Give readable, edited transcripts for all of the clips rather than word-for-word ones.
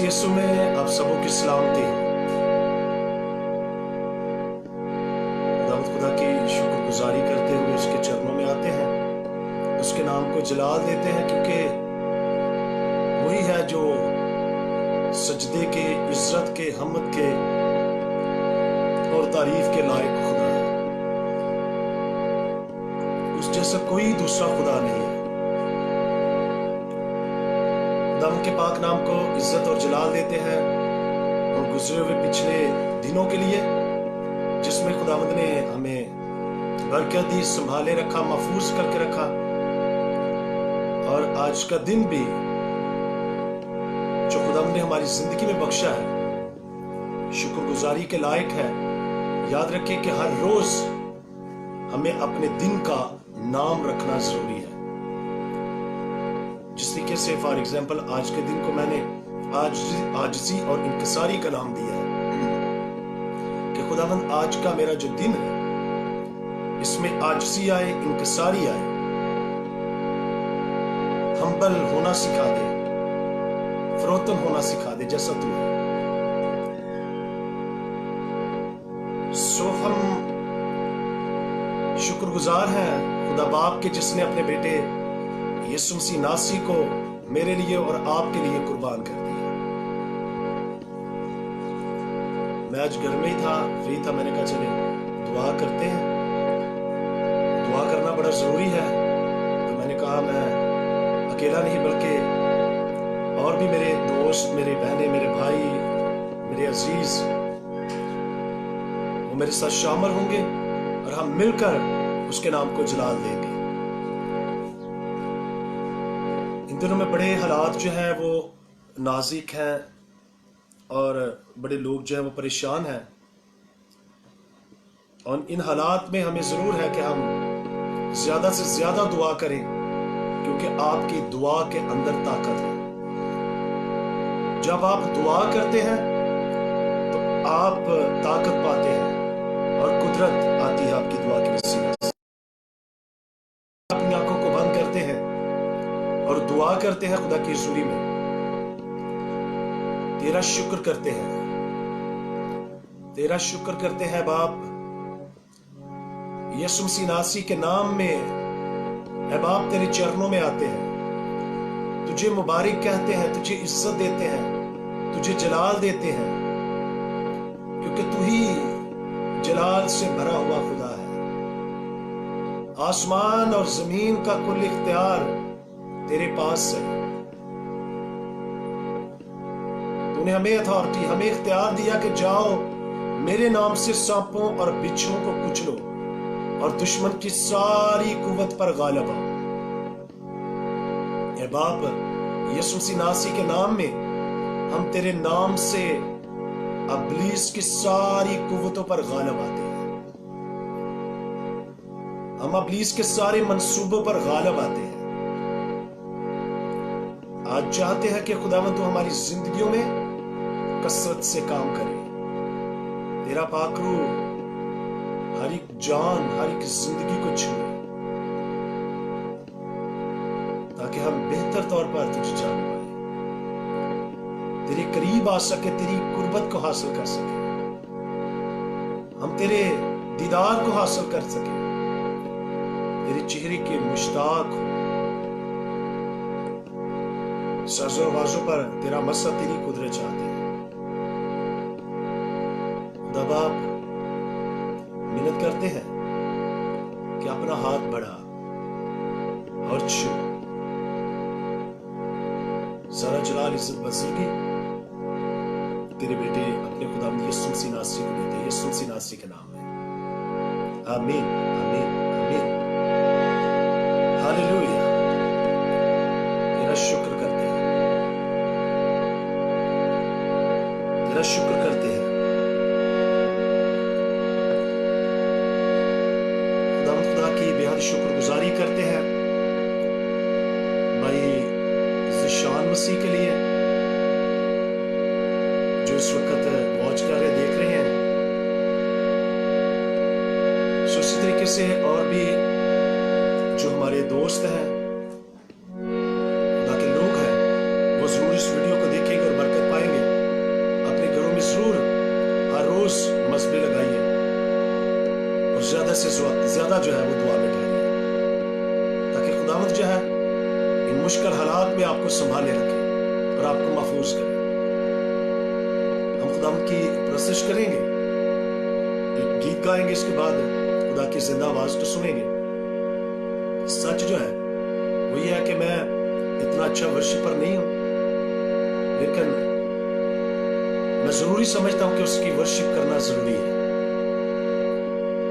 मसीह यीशु में आप सबों की सलामती। खुदा की शुक्रगुजारी करते हुए उसके चरणों में आते हैं, उसके नाम को जलाल देते हैं, क्योंकि वही है जो सजदे के, इज्जत के, हम्द के और तारीफ के लायक खुदा है। उस जैसा कोई दूसरा खुदा नहीं है। खुदा के पाक नाम को इज्जत और जलाल देते हैं और गुजरे हुए पिछले दिनों के लिए, जिसमें खुदावंद ने हमें बरकत दी, संभाले रखा, महफूज करके रखा। और आज का दिन भी जो खुदावंद ने हमारी जिंदगी में बख्शा है, शुक्रगुजारी के लायक है। याद रखें कि हर रोज हमें अपने दिन का नाम रखना जरूरी है। जिस तरीके से फॉर एग्जाम्पल आज के दिन को मैंने आजिज़ी और इंकिसारी का नाम दिया है कि खुदावंद आज का मेरा जो दिन है, इसमें आजिज़ी आए, इंकिसारी आए, हम्बल होना सिखा दे, फरोतन होना सिखा दे जैसा तू है। सो हम शुक्रगुजार हैं खुदा बाप के, जिसने अपने बेटे यीशु मसीह नासी को मेरे लिए और आपके लिए कुर्बान कर दिया। मैं आज घर में ही था, फ्री था, मैंने कहा चले दुआ करते हैं। दुआ करना बड़ा जरूरी है। तो मैंने कहा मैं अकेला नहीं, बल्कि और भी मेरे दोस्त, मेरे बहनें, मेरे भाई, मेरे अजीज, वो मेरे साथ शामिल होंगे और हम मिलकर उसके नाम को जलाल देंगे। इन दिनों में बड़े हालात जो हैं वो नाजुक हैं और बड़े लोग जो हैं वो परेशान हैं। और इन हालात में हमें जरूर है कि हम ज्यादा से ज्यादा दुआ करें, क्योंकि आपकी दुआ के अंदर ताकत है। जब आप दुआ करते हैं तो आप ताकत पाते हैं और कुदरत आती है आपकी दुआ की वसीला से। अपनी आंखों को बंद करते हैं और दुआ करते हैं खुदा की हुजूरी में, तेरा शुक्र करते हैं, तेरा शुक्र करते हैं बाप। यीशु मसीह नासी के नाम में ऐ बाप तेरे चरणों में आते हैं, तुझे मुबारक कहते हैं, तुझे इज्जत देते हैं, तुझे जलाल देते हैं, क्योंकि तू ही जलाल से भरा हुआ खुदा है। आसमान और जमीन का कुल इख्तियार तेरे पास है। तूने हमें अथॉरिटी, हमें इख्तियार दिया कि जाओ मेरे नाम से सांपों और बिच्छुओं को कुचलो और दुश्मन की सारी कुव्वत पर गालिब आओ। ए बाप, यीशु मसीह नासी के नाम में हम तेरे नाम से इब्लीस की सारी कुव्वतों पर गालिब आते हैं। हम इब्लीस के सारे मंसूबों पर गालिब आते हैं। आज चाहते हैं कि खुदावंद तू हमारी जिंदगियों में कसरत से काम करे। तेरा पाक रूह हर एक जान, हर एक जिंदगी को छुए, ताकि हम बेहतर तौर पर तुझे जान पाए, तेरे करीब आ सके, तेरी कुर्बत को हासिल कर सके, हम तेरे दीदार को हासिल कर सके, तेरे चेहरे के मुश्ताक हो। सजो आवाजों पर तेरा मसा, तेरी कुदरत चाहते हैं। खुदा बाप, मिन्नत करते हैं कि अपना हाथ बढ़ा और छू। सारा जलाल, इज्जत, बज़ुर्गी तेरे बेटे अपने खुदा यीशु मसीह नासी को देते हैं, यीशु मसीह नासी के नाम में। आमीन, आमीन, आमीन। हालेलुया। तेरा शुक्र करते हैं, तेरा शुक्र करते हैं। खुदा की बेहद शुक्रगुजारी करते हैं भाई ज़िशान मसीह के लिए, जो इस वक्त वॉच कर रहे, देख रहे हैं। सो इसी तरीके से और भी जो हमारे दोस्त हैं, खुदा के लोग हैं, वो जरूर इस वीडियो को देखेंगे और बरकत पाएंगे। سے زیادہ جو ہے وہ دعا میں ٹھہریے، تاکہ خداوند جو ہے ان مشکل حالات میں آپ کو سنبھالے رکھے اور آپ کو محفوظ کرے۔ ہم خداوند کی پرستش کریں گے، ایک گیت گائیں گے، اس کے بعد خدا کی زندہ آواز کو سنیں گے۔ سچ جو ہے وہ یہ ہے کہ میں اتنا اچھا ورشپر نہیں ہوں، لیکن میں ضروری سمجھتا ہوں کہ اس کی ورشپ کرنا ضروری ہے،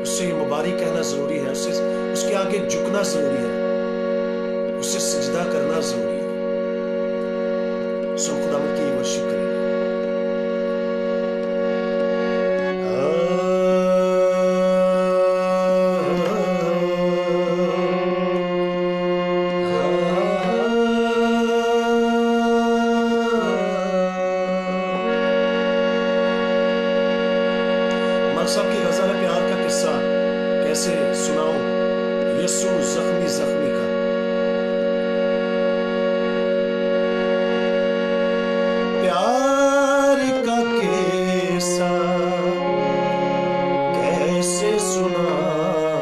اس سے مبارک کہنا ضروری ہے، اس کے آگے جھکنا ضروری ہے، اس سے سجدہ کرنا ضروری ہے۔ سو خداوند کی ورشپ کریں گے۔ سب کی غزل پیار کا قصہ کیسے سناؤں، یسوع زخمی زخمی کا۔ پیار کا قصہ کیسے سناؤں،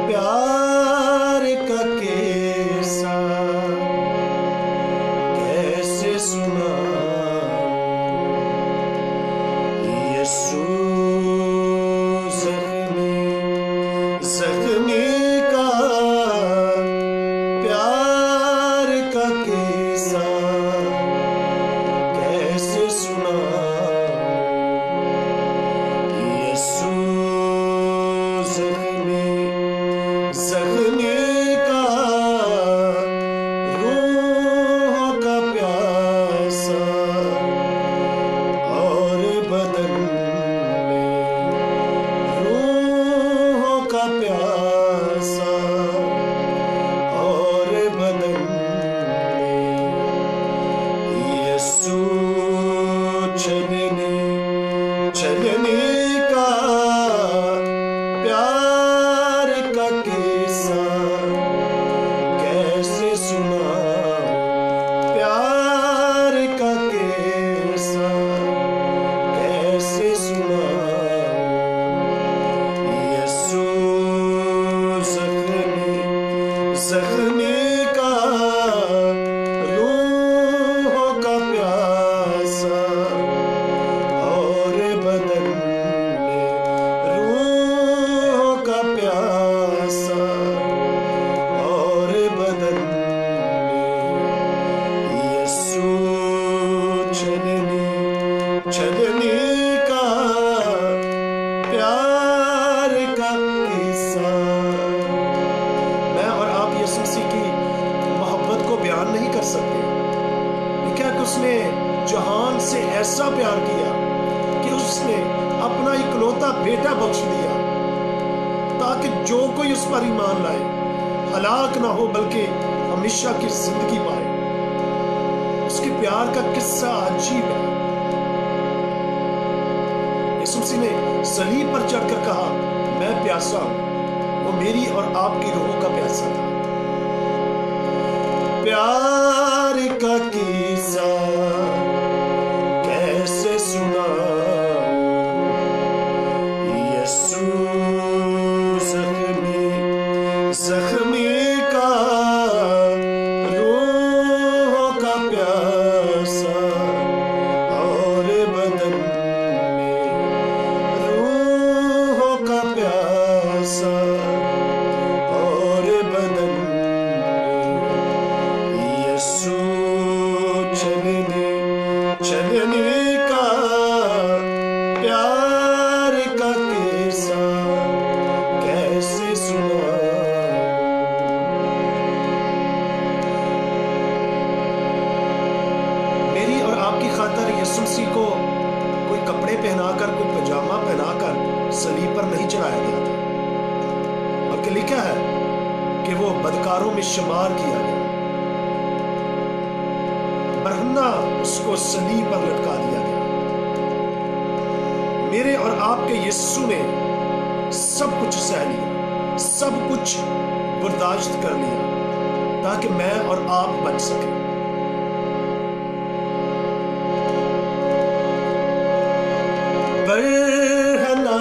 پیار کا قصہ کیسے سناؤں، زخمی کا پیار کا قصہ کیسے سناؤں، یسوع زخمی کا روح کا پیاسا اور بدن پیاسا اور بدن میں، یسوع چلنے کا پیار کا قصہ کیسے سناؤں، پیار کا قصہ کیسے سناؤں، زخمی کا روح کا پیاسا اور بدن میں، روح کا پیاسا اور بدن میں، یسوع چلنے کا پیار کا قصہ۔ بیان نہیں کر سکتے، کیا کہ اس نے جہان سے ایسا پیار کیا کہ اس نے اپنا اکلوتا بیٹا بخش دیا، تاکہ جو کوئی اس پر ایمان لائے ہلاک نہ ہو بلکہ ہمیشہ کی زندگی پائے۔ اس کے پیار کا قصہ عجیب ہے۔ یسوع مسیح نے صلیب پر چڑھ کر کہا، میں پیاسا ہوں، وہ میری اور آپ کی روح کا پیاسا تھا۔ پیار کا قصہ کیسے سناؤں، یسوع زخمی کا روح کا پیاسا اور بدن میں، روح کا پیاسا اور بدن میں، یسوع چلنے کا پیار کا قصہ کیسے سناؤں۔ میری اور آپ کی خاطر یسوع مسیح کو کوئی کپڑے پہنا کر، کوئی پجامہ پہنا کر صلیب پر نہیں چڑھایا گیا تھا، بلکہ لکھا ہے کہ وہ بدکاروں میں شمار کیا گیا، برہنہ اس کو صلیب پر لٹکا دیا گیا۔ میرے اور آپ کے یسوع نے سب کچھ سہ لیا، سب کچھ برداشت کر لیا تاکہ میں اور آپ بچ سکیں۔ برہنہ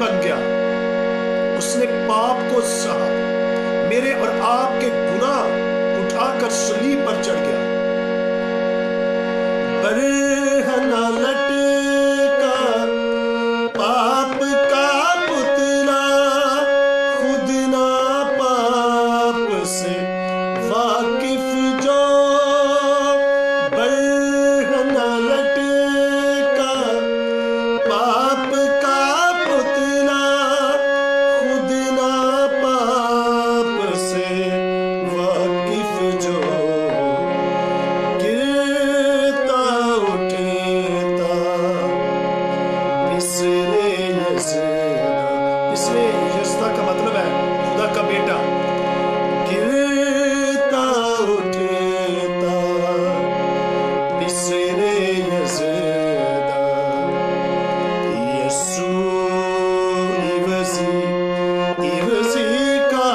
بن گیا، اس نے پاپ کو سہا، میرے اور آپ کے گناہ اٹھا کر صلیب پر چڑھ گیا۔ برہنہ لٹکا پاپ کا پتلا، خود نہ پاپ سے واقف جو، برہنہ لٹکا پاپ کا پتلا، خود نہ پاپ سے واقف جو، گرتا اٹھتا پسرے یزدہ، پسرے یزدہ کا مطلب ہے خدا کا بیٹا، گرتا اٹھتا پسرے یزدہ، یسوع عوضی کا،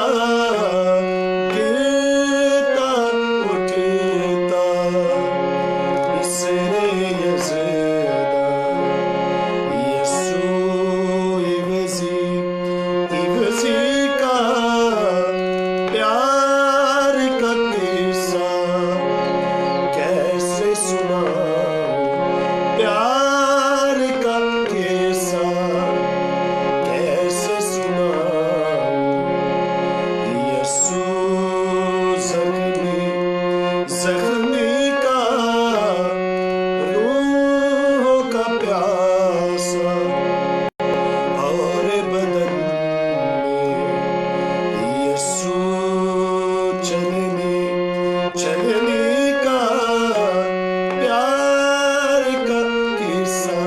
گرتا اٹھتا پسرے یزدہ، یسوع عوضی کا، پیار کا قصہ کیسے سناؤں، پیار کا قصہ کیسے سناؤں، یسوع زخمی کا، روح کا پیاسا، اور بدن میں یسوع چلنے کا، پیار کا قصہ۔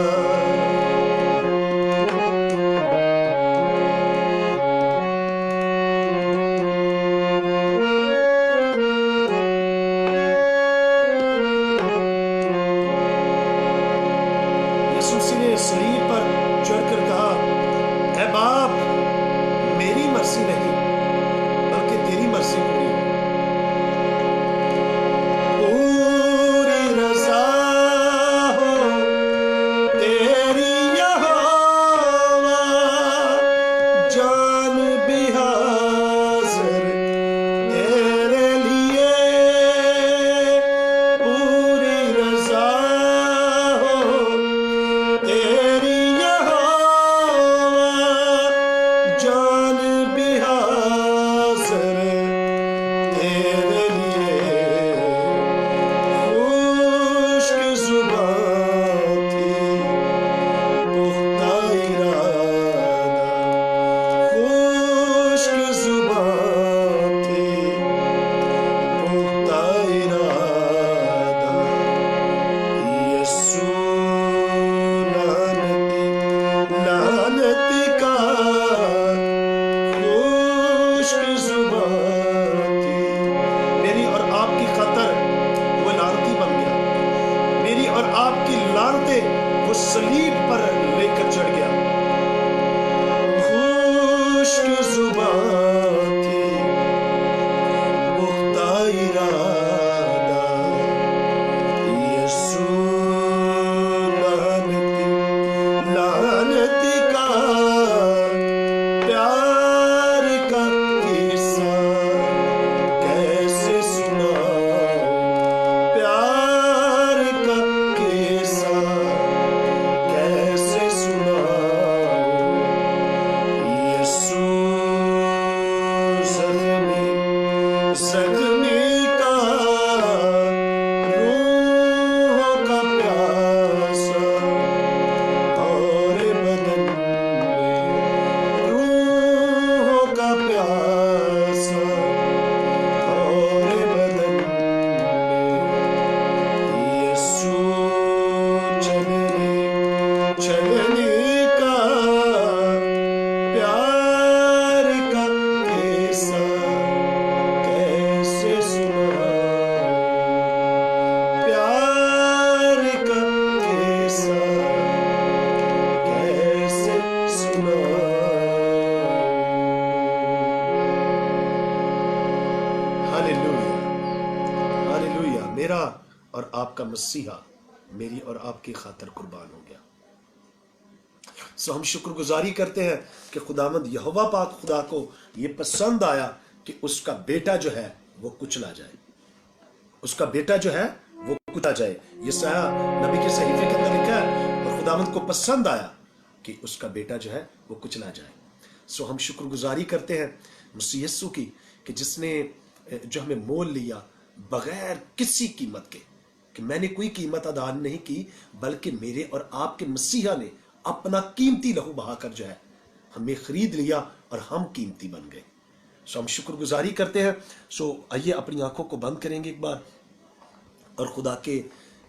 یسوع مسیح نے صلیب پر چڑھ کر کہا، اے باپ، میری مرضی نہیں بلکہ تیری مرضی پوری ہو، پوری رضا ہو تیری یہوہ، جان بھی حاضر تیرے لیے، پوری رضا ہو تیری یہوہ، جان بھی حاضر تیرے لیے، خشک زبان تھی پختہ ارادہ، خشک زبان تھی پختہ ارادہ، یسوع لعنتی کا، خشک زبان تھی، میری اور آپ کی خاطر وہ لعنتی بن گیا، میری اور آپ کی لعنتیں وہ صلیب پر لے کر چڑھ گیا، خشک زبان تھی پختہ ارادہ، یسوع لعنتی کا، پیار کا قصہ کیسے سناؤں، پیار کا قصہ کیسے سناؤں، یسوع زخمی کا، روح کا پیاسا، اور بدن میں روح کا پیاسا، اور بدن میں یسوع چلنے کا، پیار کا قصہ کیسے سناؤں، پیار کا قصہ کیسے سناؤں۔ ہاللویا، ہاللویا، میرا اور آپ کا مسیحا میری اور آپ کی خاطر قربان ہو گیا۔ सो हम शुक्रगुजारी करते हैं कि खुदावंद यहोवा पाक खुदा को ये पसंद आया कि उसका बेटा जो है वो कुचला जाए, उसका बेटा जो है वो कुचला जाए। यशायाह नबी के सहीफे के अंदर लिखा है, और खुदावंद को पसंद आया कि उसका बेटा जो है वो कुचला जाए। सो हम शुक्रगुजारी करते हैं मसीह यीशु की, कि जिसने जो हमें मोल लिया बगैर किसी कीमत के, कि मैंने कोई कीमत अदा नहीं की, बल्कि मेरे और आपके मसीहा ने अपना कीमती लहू बहाकर जो है हमें खरीद लिया और हम कीमती बन गए। सो हम शुक्रगुजारी करते हैं। सो आइए अपनी आंखों को बंद करेंगे एक बार और खुदा के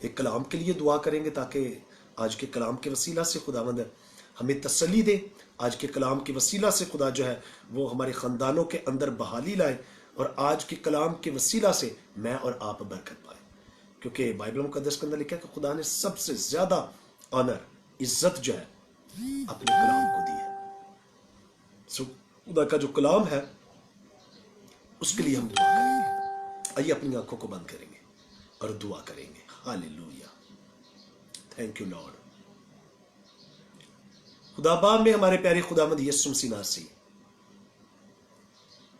एक कलाम के लिए दुआ करेंगे, ताकि आज के कलाम के वसीला से खुदावंद हमें तसल्ली दे। आज के कलाम के वसीला से खुदा जो है वो हमारे ख़ानदानों के अंदर बहाली लाए, और आज के कलाम के वसीला से मैं और आप बरकत पाए, क्योंकि बाइबल मुकद्दस के अंदर लिखा है कि खुदा ने सबसे ज़्यादा ऑनर, इज्जत जो है अपने कलाम को दी है। सो खुदा का जो कलाम है उसके लिए हम दुआ करेंगे। आइए अपनी आंखों को बंद करेंगे और दुआ करेंगे। Hallelujah, thank you Lord. खुदाबा में हमारे प्यारे खुदावंद यीशु मसीह नासी,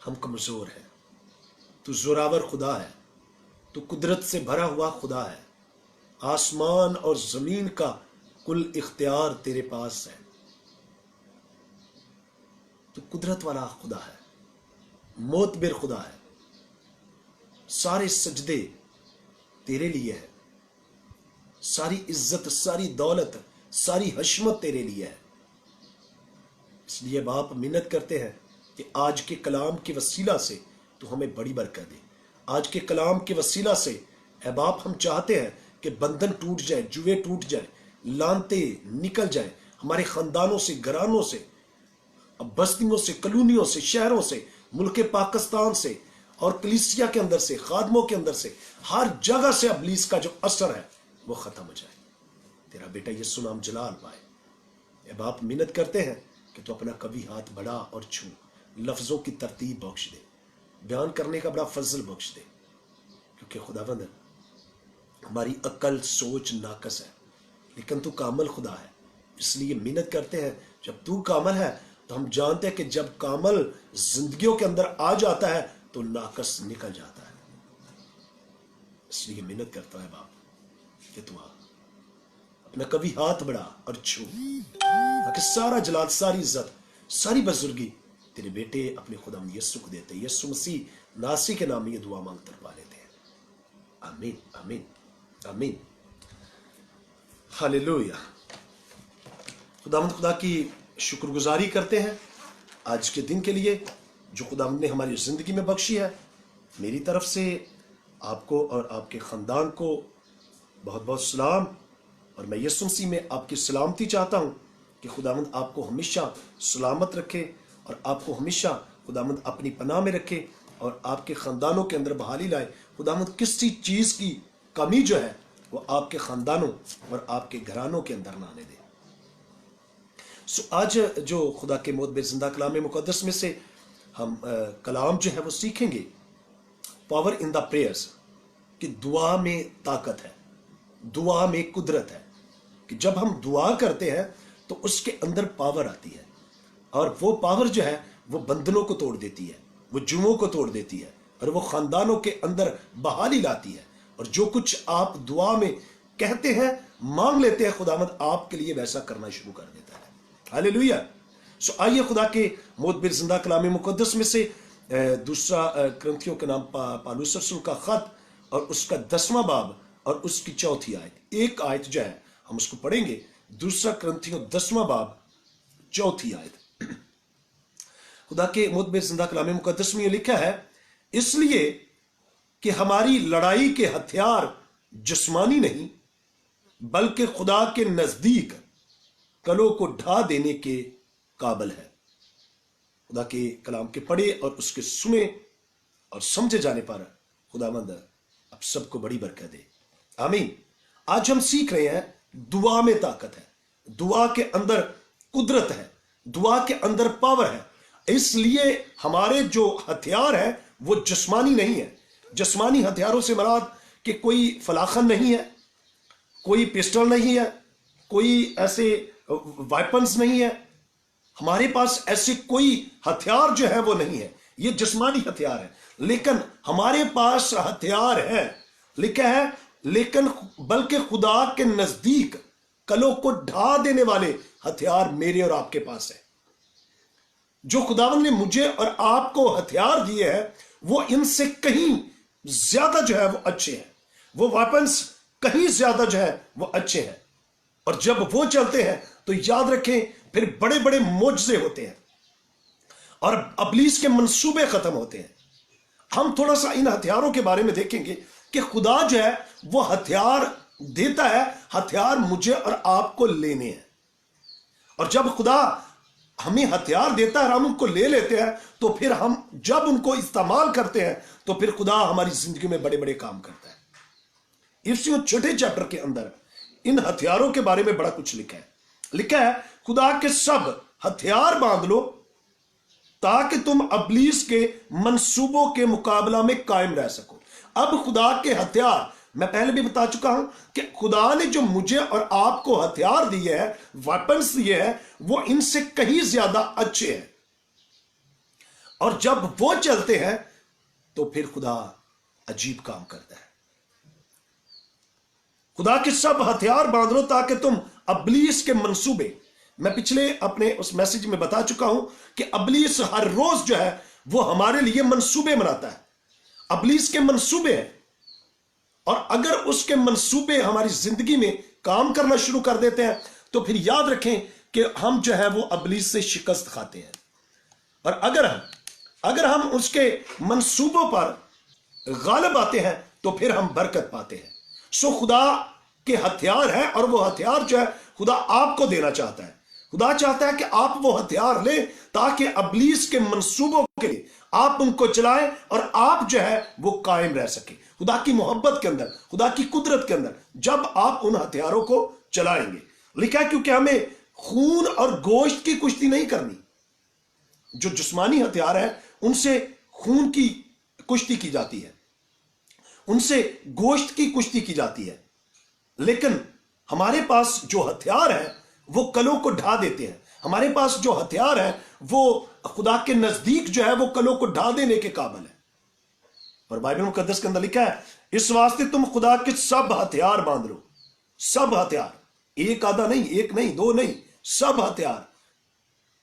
हम कमजोर हैं, तू जोरावर खुदा है, तू कुदरत से भरा हुआ खुदा है। आसमान और जमीन का कुल इख्तियार तेरे पास है। तू कुदरत वाला खुदा है, मोतबिर खुदा है। सारे सजदे तेरे लिए है, सारी इज्जत, सारी दौलत, सारी हशमत तेरे लिए है। इसलिए बाप मिन्नत करते हैं कि आज के कलाम के वसीला से तू हमें बड़ी बरकत दे। आज के कलाम के वसीला से ऐ बाप हम चाहते हैं कि बंधन टूट जाए, जुए टूट जाए, लानते निकल जाए हमारे खानदानों से, घरानों से, बस्तियों से, कॉलोनियों से, शहरों से, मुल्क पाकिस्तान से और कलीसिया के अंदर से, खादमों के अंदर से, हर जगह से इब्लीस का जो असर है वो खत्म हो जाए। तेरा बेटा यीशु नाम जलाल पाए। ऐ बाप मिन्नत करते हैं कि तू अपना कभी हाथ बढ़ा और छू, लफ्जों की तरतीब बख्श दे, बयान करने का बड़ा फजल बख्श दे, क्योंकि खुदावंद हमारी अक्ल सोच नाकस है, लेकिन तू कामल खुदा है। इसलिए मिन्नत करते हैं, जब तू कामल है तो हम जानते हैं कि जब कामल जिंदगियों के अंदर आ जाता है तो नाकस निकल जाता है। इसलिए मिन्नत करता है बाप कि तू आ, अपना कभी हाथ बढ़ा और छू, ताकि सारा जलाल, सारी इज्जत, सारी बुजुर्गी तेरे बेटे अपने खुदा यीशु को देते हैं। यीशु मसीह नासी के नाम में ये दुआ मांगकर पा लेते हैं। आमीन, आमीन, आमीन। हालेलुया। खुदावंद खुदा की शुक्रगुजारी करते हैं आज के दिन के लिए जो खुदावंद ने हमारी ज़िंदगी में बख्शी है। मेरी तरफ से आपको और आपके ख़ानदान को बहुत बहुत सलाम, और मैं यीशु मसीह में आपकी सलामती चाहता हूँ कि खुदावंद आपको हमेशा सलामत रखे और आपको हमेशा खुदावंद अपनी पनाह में रखे और आपके ख़ानदानों के अंदर बहाली लाए। खुदावंद किसी चीज़ की कमी जो है वो आपके ख़ानदानों और आपके घरानों के अंदर ना आने दे। सो आज जो खुदा के मोतबर जिंदा कलाम मुकद्दस में से हम कलाम जो है वो सीखेंगे, पावर इन द प्रेयर्स, कि दुआ में ताकत है, दुआ में कुदरत है, कि जब हम दुआ करते हैं तो उसके अंदर पावर आती है, और वो पावर जो है वो बंधनों को तोड़ देती है, वो जुओं को तोड़ देती है, और वो खानदानों के अंदर बहाली लाती है। और जो कुछ आप दुआ में कहते हैं, मांग लेते हैं, खुदावंद आपके लिए वैसा करना शुरू कर देता है। हालेलुया। सो आइए खुदा के मोतबर जिंदा कलाम मुकद्दस में से दूसरा क्रंथियों के नाम पालूस रसूल का खत और उसका 10वां बाब और उसकी 4थी आयत, एक आयत जो है हम उसको पढ़ेंगे। दूसरा क्रंथियों 10वां बाब 4थी आयत। खुदा के मोतबर जिंदा कलाम मुकद्दस में लिखा है, इसलिए कि हमारी लड़ाई के हथियार जिस्मानी नहीं बल्कि खुदा के नजदीक कलों को ढा देने के काबिल है। खुदा के कलाम के पढ़े और उसके सुने और समझे जाने पर खुदावंद अब सबको बड़ी बरकत दे। आमीन। आज हम सीख रहे हैं दुआ में ताकत है, दुआ के अंदर कुदरत है, दुआ के अंदर पावर है। इसलिए हमारे जो हथियार है वो जिस्मानी नहीं है। जिस्मानी हथियारों से मराद कि कोई फलाखन नहीं है, कोई पिस्टल नहीं है, कोई ऐसे ویپنز نہیں ہے، ہمارے پاس ایسے کوئی ہتھیار جو ہے وہ نہیں ہے، یہ جسمانی ہتھیار ہے، لیکن ہمارے پاس ہتھیار ہے، لکھا ہے لیکن بلکہ خدا کے نزدیک کلوں کو ڈھا دینے والے ہتھیار میرے اور آپ کے پاس ہے۔ جو خداوند نے مجھے اور آپ کو ہتھیار دیے ہیں وہ ان سے کہیں زیادہ جو ہے وہ اچھے ہیں، وہ ویپنز کہیں زیادہ جو ہے وہ اچھے ہیں، اور جب وہ چلتے ہیں تو یاد رکھیں پھر بڑے بڑے معجزے ہوتے ہیں اور ابلیس کے منصوبے ختم ہوتے ہیں۔ ہم تھوڑا سا ان ہتھیاروں کے بارے میں دیکھیں گے کہ خدا جو ہے وہ ہتھیار دیتا ہے، ہتھیار مجھے اور آپ کو لینے ہیں، اور جب خدا ہمیں ہتھیار دیتا ہے ہم ان کو لے لیتے ہیں تو پھر ہم جب ان کو استعمال کرتے ہیں تو پھر خدا ہماری زندگی میں بڑے بڑے کام کرتا ہے۔ اس چھوٹے چیپٹر کے اندر ان ہتھیاروں کے بارے میں بڑا کچھ لکھا ہے خدا کے سب ہتھیار باندھ لو تاکہ تم ابلیس کے منصوبوں کے مقابلہ میں قائم رہ سکو۔ اب خدا کے ہتھیار، میں پہلے بھی بتا چکا ہوں کہ خدا نے جو مجھے اور آپ کو ہتھیار دیے ہیں، ویپنز دیے ہیں، وہ ان سے کہیں زیادہ اچھے ہیں، اور جب وہ چلتے ہیں تو پھر خدا عجیب کام کرتا ہے۔ خدا کے سب ہتھیار باندھ لو تاکہ تم ابلیس کے منصوبے، میں پچھلے اپنے اس میسج میں بتا چکا ہوں کہ ابلیس ہر روز جو ہے وہ ہمارے لیے منصوبے بناتا ہے، ابلیس کے منصوبے ہیں، اور اگر اس کے منصوبے ہماری زندگی میں کام کرنا شروع کر دیتے ہیں تو پھر یاد رکھیں کہ ہم جو ہے وہ ابلیس سے شکست کھاتے ہیں، اور اگر ہم اس کے منصوبوں پر غالب آتے ہیں تو پھر ہم برکت پاتے ہیں۔ سو خدا کے ہتھیار ہیں، اور وہ ہتھیار جو ہے خدا آپ کو دینا چاہتا ہے۔ خدا چاہتا ہے کہ آپ وہ ہتھیار لیں تاکہ ابلیس کے منصوبوں کے لیے آپ ان کو چلائیں اور آپ جو ہے وہ قائم رہ سکیں خدا کی محبت کے اندر، خدا کی قدرت کے اندر، جب آپ ان ہتھیاروں کو چلائیں گے۔ لکھا ہے کیونکہ ہمیں خون اور گوشت کی کشتی نہیں کرنی۔ جو جسمانی ہتھیار ہے ان سے خون کی کشتی کی جاتی ہے، ان سے گوشت کی کشتی کی جاتی ہے، لیکن ہمارے پاس جو ہتھیار ہے وہ کلوں کو ڈھا دیتے ہیں۔ ہمارے پاس جو ہتھیار ہے وہ خدا کے نزدیک جو ہے وہ کلوں کو ڈھا دینے کے قابل ہے، اور بائبل مقدس کے اندر لکھا ہے اس واسطے تم خدا کے سب ہتھیار باندھ لو۔ سب ہتھیار، ایک آدھا نہیں، ایک نہیں، دو نہیں، سب ہتھیار۔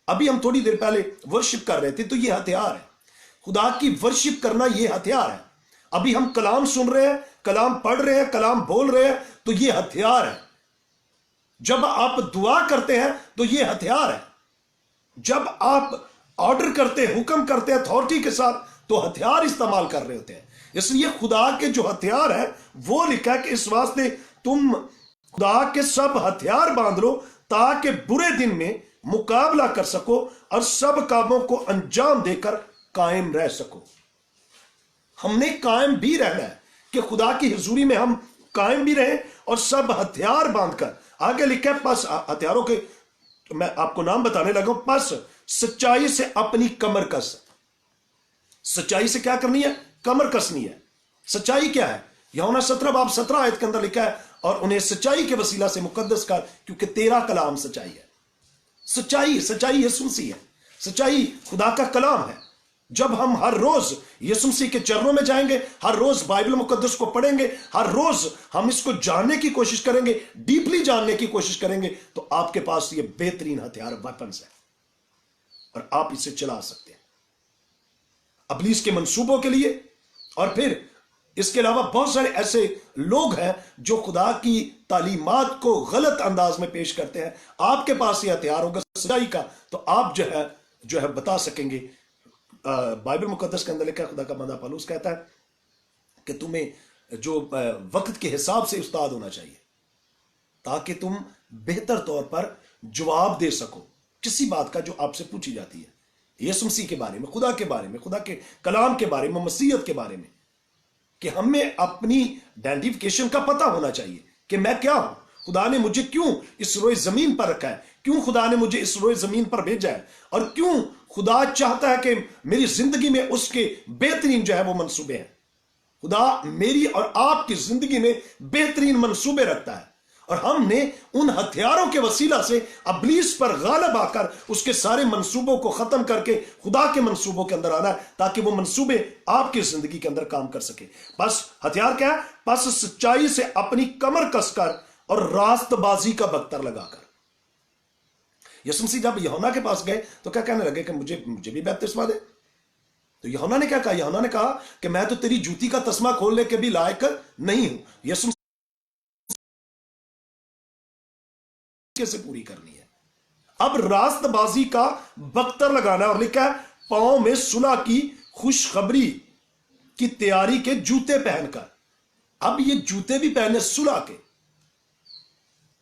ابھی ہم تھوڑی دیر پہلے ورشپ کر رہے تھے تو یہ ہتھیار ہے، خدا کی ورشپ کرنا یہ ہتھیار ہے۔ ابھی ہم کلام سن رہے ہیں، کلام پڑھ رہے ہیں، کلام بول رہے ہیں تو یہ ہتھیار ہے۔ جب آپ دعا کرتے ہیں تو یہ ہتھیار ہے۔ جب آپ آرڈر کرتے، حکم کرتے اتھارٹی کے ساتھ تو ہتھیار استعمال کر رہے ہوتے ہیں۔ اس لیے خدا کے جو ہتھیار ہیں وہ لکھا ہے کہ اس واسطے تم خدا کے سب ہتھیار باندھ لو تاکہ برے دن میں مقابلہ کر سکو اور سب کاموں کو انجام دے کر قائم رہ سکو۔ ہم نے قائم بھی رہنا ہے کہ خدا کی حضوری میں ہم قائم بھی رہیں، اور سب ہتھیار باندھ کر آگے لکھا ہے پس ہتھیاروں کے میں آپ کو نام بتانے لگا ہوں، پس سچائی سے اپنی کمر کس۔ سچائی سے کیا کرنی ہے؟ کمر کسنی ہے۔ سچائی کیا ہے؟ یوحنا 17 باب 17 آیت کے اندر لکھا ہے اور انہیں سچائی کے وسیلہ سے مقدس کر کیونکہ تیرا کلام سچائی ہے۔ سچائی یسوع مسیح ہے، سچائی خدا کا کلام ہے۔ جب ہم ہر روز یسوع مسیح کے چرنوں میں جائیں گے، ہر روز بائبل مقدس کو پڑھیں گے، ہر روز ہم اس کو جاننے کی کوشش کریں گے، ڈیپلی جاننے کی کوشش کریں گے، تو آپ کے پاس یہ بہترین ہتھیار ویپنز ہے اور آپ اسے چلا سکتے ہیں ابلیس کے منصوبوں کے لیے۔ اور پھر اس کے علاوہ بہت سارے ایسے لوگ ہیں جو خدا کی تعلیمات کو غلط انداز میں پیش کرتے ہیں۔ آپ کے پاس یہ ہتھیار ہوگا سچائی کا تو آپ جو ہے بتا سکیں گے۔ بائبل مقدس کے اندر لکھا ہے، خدا کا بندہ پالوس کہتا ہے کہ تمہیں جو وقت کے حساب سے استاد ہونا چاہیے تاکہ تم بہتر طور پر جواب دے سکو کسی بات کا جو آپ سے پوچھی جاتی ہے، یسوع مسیح کے بارے میں، خدا کے بارے میں، خدا کے کلام کے بارے میں، مسیحیت کے بارے میں، کہ ہمیں اپنی آئیڈینٹیفیکیشن کا پتہ ہونا چاہیے کہ میں کیا ہوں، خدا نے مجھے کیوں اس روئے زمین پر رکھا ہے، کیوں خدا نے مجھے اس روئے زمین پر بھیجا ہے، اور کیوں خدا چاہتا ہے کہ میری زندگی میں اس کے بہترین جو ہے وہ منصوبے ہیں۔ خدا میری اور آپ کی زندگی میں بہترین منصوبے رکھتا ہے، اور ہم نے ان ہتھیاروں کے وسیلہ سے ابلیس پر غالب آ کر اس کے سارے منصوبوں کو ختم کر کے خدا کے منصوبوں کے اندر آنا ہے، تاکہ وہ منصوبے آپ کی زندگی کے اندر کام کر سکے۔ بس ہتھیار کیا ہے؟ بس سچائی سے اپنی کمر کس کر اور راست بازی کا بختر لگا کر۔ یسوع مسیح جب یوحنا کے پاس گئے تو کیا کہنے لگے کہ مجھے بھی بپتسمہ دے؟ تو یوحنا نے کیا کہا؟ یوحنا نے کہا کہ میں تو تیری جوتی کا تسمہ کھولنے کے بھی لائق نہیں ہوں۔ یسوع سے پوری کرنی ہے۔ اب راست بازی کا بختر لگانا ہے، اور لکھا ہے پاؤں میں صلح کی خوشخبری کی تیاری کے جوتے پہن کر۔ اب یہ جوتے بھی پہنے صلح کے،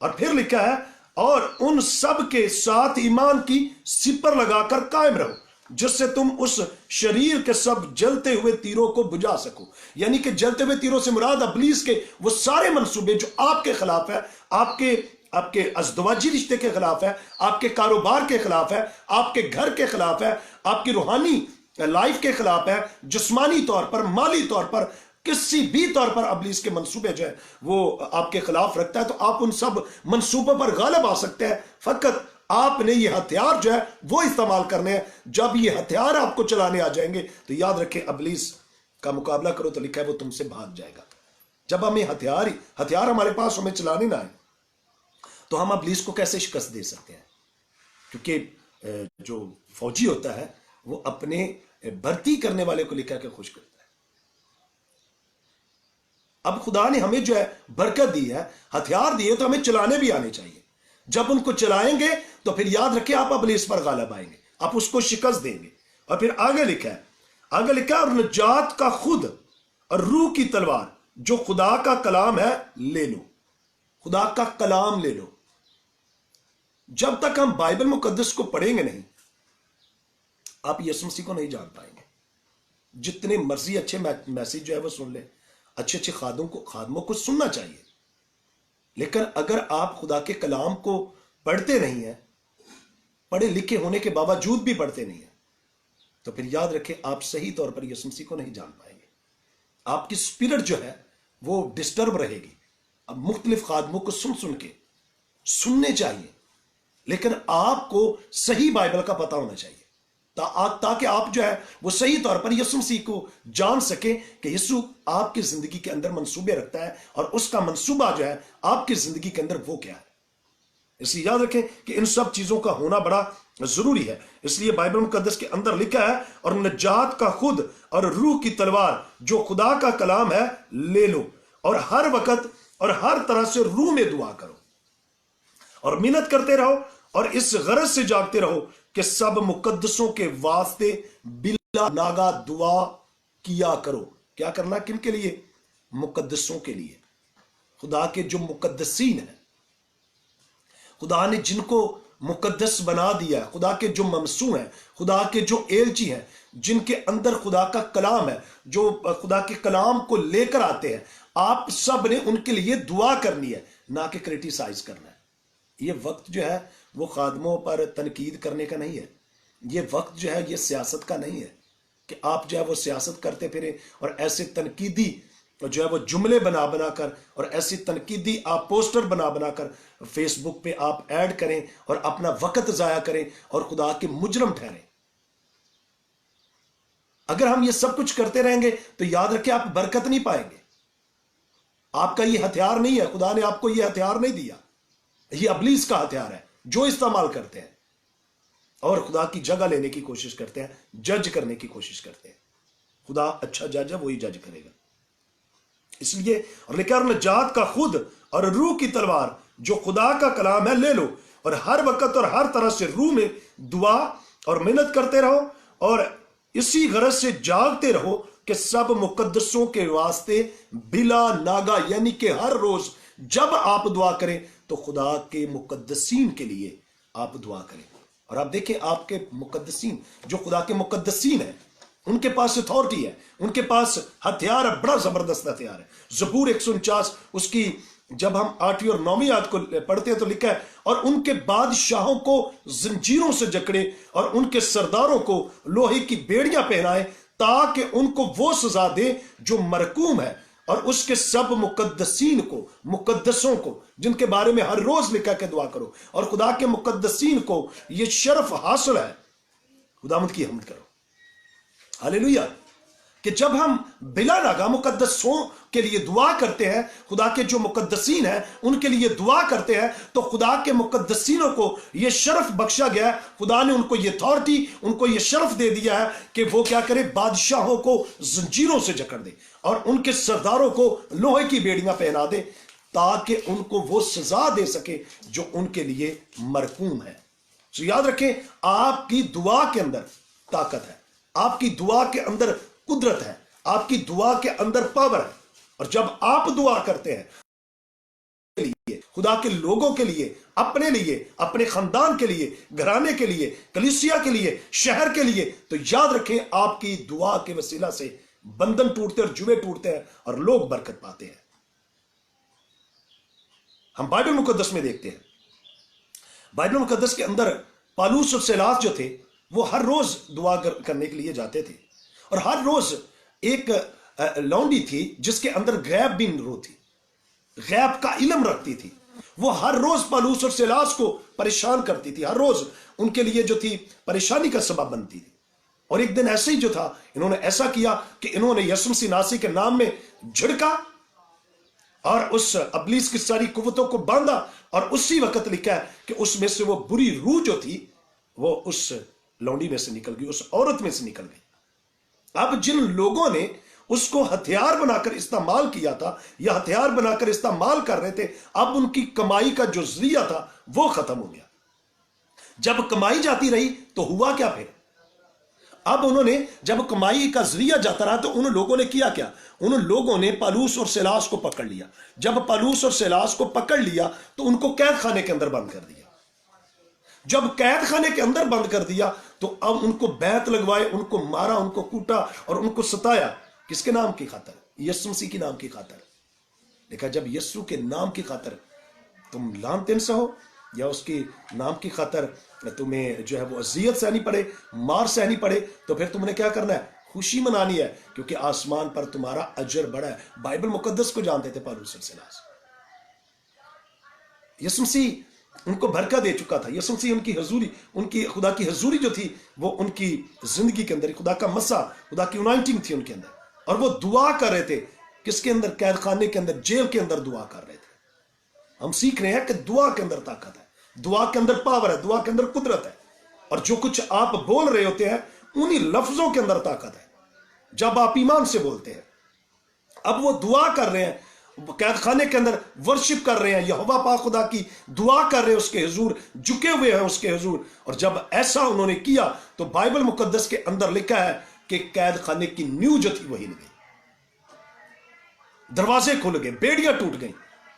اور پھر لکھا ہے اور ان سب کے ساتھ ایمان کی سپر لگا کر قائم رہو، جس سے تم اس شریر کے سب جلتے ہوئے تیروں کو بجھا سکو۔ یعنی کہ جلتے ہوئے تیروں سے مراد ابلیس کے وہ سارے منصوبے جو آپ کے خلاف ہے، آپ کے ازدواجی رشتے کے خلاف ہے، آپ کے کاروبار کے خلاف ہے، آپ کے گھر کے خلاف ہے، آپ کی روحانی لائف کے خلاف ہے، جسمانی طور پر، مالی طور پر، کسی بھی طور پر ابلیس کے منصوبے جو ہے وہ آپ کے خلاف رکھتا ہے، تو آپ ان سب منصوبوں پر غالب آ سکتے ہیں۔ فقط آپ نے یہ ہتھیار جو ہے وہ استعمال کرنے ہیں۔ جب یہ ہتھیار آپ کو چلانے آ جائیں گے تو یاد رکھیں ابلیس کا مقابلہ کرو تو لکھا ہے وہ تم سے بھاگ جائے گا۔ جب ہمیں ہتھیار ہمارے پاس ہمیں چلانے نہ آئے تو ہم ابلیس کو کیسے شکست دے سکتے ہیں؟ کیونکہ جو فوجی ہوتا ہے وہ اپنے بھرتی کرنے والے کو لکھا کے خوش کرتا ہے۔ اب خدا نے ہمیں جو ہے برکت دی ہے، ہتھیار دیے، تو ہمیں چلانے بھی آنے چاہیے۔ جب ان کو چلائیں گے تو پھر یاد رکھیں آپ ابلیس پر غالب آئیں گے، آپ اس کو شکست دیں گے۔ اور پھر آگے لکھا ہے اور نجات کا خود اور روح کی تلوار جو خدا کا کلام ہے لے لو۔ خدا کا کلام لے لو۔ جب تک ہم بائبل مقدس کو پڑھیں گے نہیں، آپ یسوع مسیح کو نہیں جان پائیں گے۔ جتنے مرضی اچھے میسیج جو ہے وہ سن لیں، اچھے خادموں کو سننا چاہیے، لیکن اگر آپ خدا کے کلام کو پڑھتے نہیں ہیں، پڑھے لکھے ہونے کے باوجود بھی پڑھتے نہیں ہیں، تو پھر یاد رکھیں آپ صحیح طور پر یسوع مسیح کو نہیں جان پائیں گے۔ آپ کی اسپرٹ جو ہے وہ ڈسٹرب رہے گی۔ اب مختلف خادموں کو سن کے سننے چاہیے، لیکن آپ کو صحیح بائبل کا پتہ ہونا چاہیے، تاکہ آپ جو ہے وہ صحیح طور پر یسوع مسیح کو جان سکیں کہ یسوع آپ کی زندگی کے اندر منصوبے رکھتا ہے، اور اس کا منصوبہ جو ہے آپ کی زندگی کے اندر وہ کیا ہے۔ اس لیے یاد رکھیں کہ ان سب چیزوں کا ہونا بڑا ضروری ہے۔ اس لیے بائبل مقدس کے اندر لکھا ہے اور نجات کا خود اور روح کی تلوار جو خدا کا کلام ہے لے لو، اور ہر وقت اور ہر طرح سے روح میں دعا کرو اور منت کرتے رہو، اور اس غرض سے جاگتے رہو کہ سب مقدسوں کے واسطے بلا ناگا دعا کیا کرو۔ کیا کرنا؟ کن کے لیے؟ مقدسوں کے لیے، خدا کے جو مقدسین ہیں، خدا نے جن کو مقدس بنا دیا ہے، خدا کے جو ممسوح ہیں، خدا کے جو ایلچی ہیں، جن کے اندر خدا کا کلام ہے، جو خدا کے کلام کو لے کر آتے ہیں، آپ سب نے ان کے لیے دعا کرنی ہے، نہ کہ کرٹیسائز کرنا ہے۔ یہ وقت جو ہے وہ خادموں پر تنقید کرنے کا نہیں ہے، یہ وقت جو ہے یہ سیاست کا نہیں ہے کہ آپ جو ہے وہ سیاست کرتے پھریں اور ایسے تنقیدی جو ہے وہ جملے بنا کر اور ایسی تنقیدی آپ پوسٹر بنا کر فیس بک پہ آپ ایڈ کریں اور اپنا وقت ضائع کریں اور خدا کے مجرم ٹھہریں۔ اگر ہم یہ سب کچھ کرتے رہیں گے تو یاد رکھیں آپ برکت نہیں پائیں گے۔ آپ کا یہ ہتھیار نہیں ہے، خدا نے آپ کو یہ ہتھیار نہیں دیا، یہ ابلیس کا ہتھیار ہے جو استعمال کرتے ہیں اور خدا کی جگہ لینے کی کوشش کرتے ہیں، جج کرنے کی کوشش کرتے ہیں۔ خدا اچھا جج ہے، وہی جج کرے گا۔ اس لیے اور لکھا اور نجات کا خود اور روح کی تلوار جو خدا کا کلام ہے لے لو، اور ہر وقت اور ہر طرح سے روح میں دعا اور منت کرتے رہو، اور اسی غرض سے جاگتے رہو کہ سب مقدسوں کے واسطے بلا ناگا، یعنی کہ ہر روز جب آپ دعا کریں تو خدا کے مقدسین کے لیے آپ دعا کریں۔ اور آپ دیکھیں آپ کے مقدسین جو خدا کے مقدسین ہیں، ان کے پاس اتھارٹی ہے، ان کے پاس ہتھیار ہے، بڑا زبردست ہتھیار ہے۔ زبور 149 اس کی جب ہم 8ویں اور 9ویں آیت کو پڑھتے ہیں تو لکھا ہے اور ان کے بادشاہوں کو زنجیروں سے جکڑے اور ان کے سرداروں کو لوہے کی بیڑیاں پہنائے، تاکہ ان کو وہ سزا دے جو مرکوم ہے और उसके सब मुकद्दसीन को, मुकद्दसों को, जिनके बारे में हर रोज लिखा के दुआ करो, और खुदा के मुकद्दसीन को यह शर्फ हासिल है, खुदावंद की हम्द करो। हालेलुया। कि जब हम बिला नागा मुकद्दसों के लिए दुआ करते हैं, खुदा के जो मुकद्दसीन हैं उनके लिए दुआ करते हैं, तो खुदा के मुकद्दसीनों को यह शर्फ बख्शा गया है। खुदा ने उनको यह अथॉरिटी, उनको यह शर्फ दे दिया है कि वो क्या करे, बादशाहों को जंजीरों से जकड़ दे और उनके सरदारों को लोहे की बेड़ियां पहना दे, ताकि उनको वो सजा दे सके जो उनके लिए मरकूम है। तो याद रखें, आपकी दुआ के अंदर ताकत है, आपकी दुआ के अंदर कुदरत है, आपकी दुआ के अंदर पावर है। और जब आप दुआ करते हैं के लिए, खुदा के लोगों के लिए, अपने लिए, अपने खानदान के लिए, घराने के लिए, कलीसिया के लिए, शहर के लिए, तो याद रखें आपकी दुआ के वसीला से बंधन टूटते और जुए टूटते हैं और लोग बरकत पाते हैं। हम बाइबल मुकद्दस में देखते हैं, बाइबल मुकद्दस के अंदर पालूस और सिलास जो थे वो हर रोज दुआ करने के लिए जाते थे, और हर रोज एक लौंडी थी जिसके अंदर गैब बिन रो थी, गैब का इल्म रखती थी। वो हर रोज पालूस और सिलास को परेशान करती थी, हर रोज उनके लिए जो थी परेशानी का सबब बनती थी। और एक दिन ऐसे ही जो था, इन्होंने ऐसा किया कि इन्होंने यीशु मसीह नासी के नाम में झिड़का और उस अबलीस की सारी कुव्वतों को बांधा, और उसी वक्त लिखा है कि उसमें से वो बुरी रूह जो थी वो उस लौंडी में से निकल गई, उस औरत में से निकल गई। अब जिन लोगों ने उसको हथियार बनाकर इस्तेमाल किया था या हथियार बनाकर इस्तेमाल कर रहे थे, अब उनकी कमाई का जो जरिया था वो खत्म हो गया। जब कमाई जाती रही तो हुआ क्या फिर? अब उन्होंने, जब कमाई का जरिया जाता रहा तो उन लोगों ने किया क्या? उन लोगों ने पालूस और सिलास को पकड़ लिया। जब पालूस और सिलास को पकड़ लिया तो उनको कैद खाने के अंदर बंद कर दिया। जब कैद खाने के अंदर बंद कर दिया तो अब उनको बैत लगवाए, उनको मारा, उनको कूटा और उनको सताया। किसके नाम की खातर? यीशु मसीह की नाम की खातर। देखा, जब यीशु के नाम की खातर तुम लानतेन सहो या उसके नाम की खातर तुम्हें जो है वो अजियत सहनी पड़े, मार सहनी पड़े, तो फिर तुमने क्या करना है? खुशी मनानी है, क्योंकि आसमान पर तुम्हारा अजर बड़ा है। बाइबल मुकद्दस को जानते थे पालूस और सिलास। यीशु मसीह उनको भरका दे चुका था। यीशु मसीह उनकी हजूरी, उनकी खुदा की हजूरी जो थी वो उनकी जिंदगी के अंदर, खुदा का मसा, खुदा की अनॉइंटिंग थी उनके अंदर, और वो दुआ कर रहे थे। किसके अंदर? कैद खाने के अंदर, जेल के अंदर दुआ कर रहे थे। हम सीख रहे हैं कि दुआ के अंदर ताकत है, दुआ के अंदर पावर है, दुआ के अंदर कुदरत है, और जो कुछ आप बोल रहे होते हैं उन्हीं लफ्जों के अंदर ताकत है जब आप ईमान से बोलते हैं। अब वो दुआ कर रहे हैं, कैद खाने के अंदर वर्शिप कर रहे हैं, यहोवा पाक खुदा की दुआ कर रहे हैं उसके हुजूर, झुके हुए हैं उसके हुजूर। और जब ऐसा उन्होंने किया तो बाइबल मुकद्दस के अंदर लिखा है कि कैद खाने की नींव जो थी वो हिल गई, दरवाजे खुल गए, बेड़ियां टूट गई,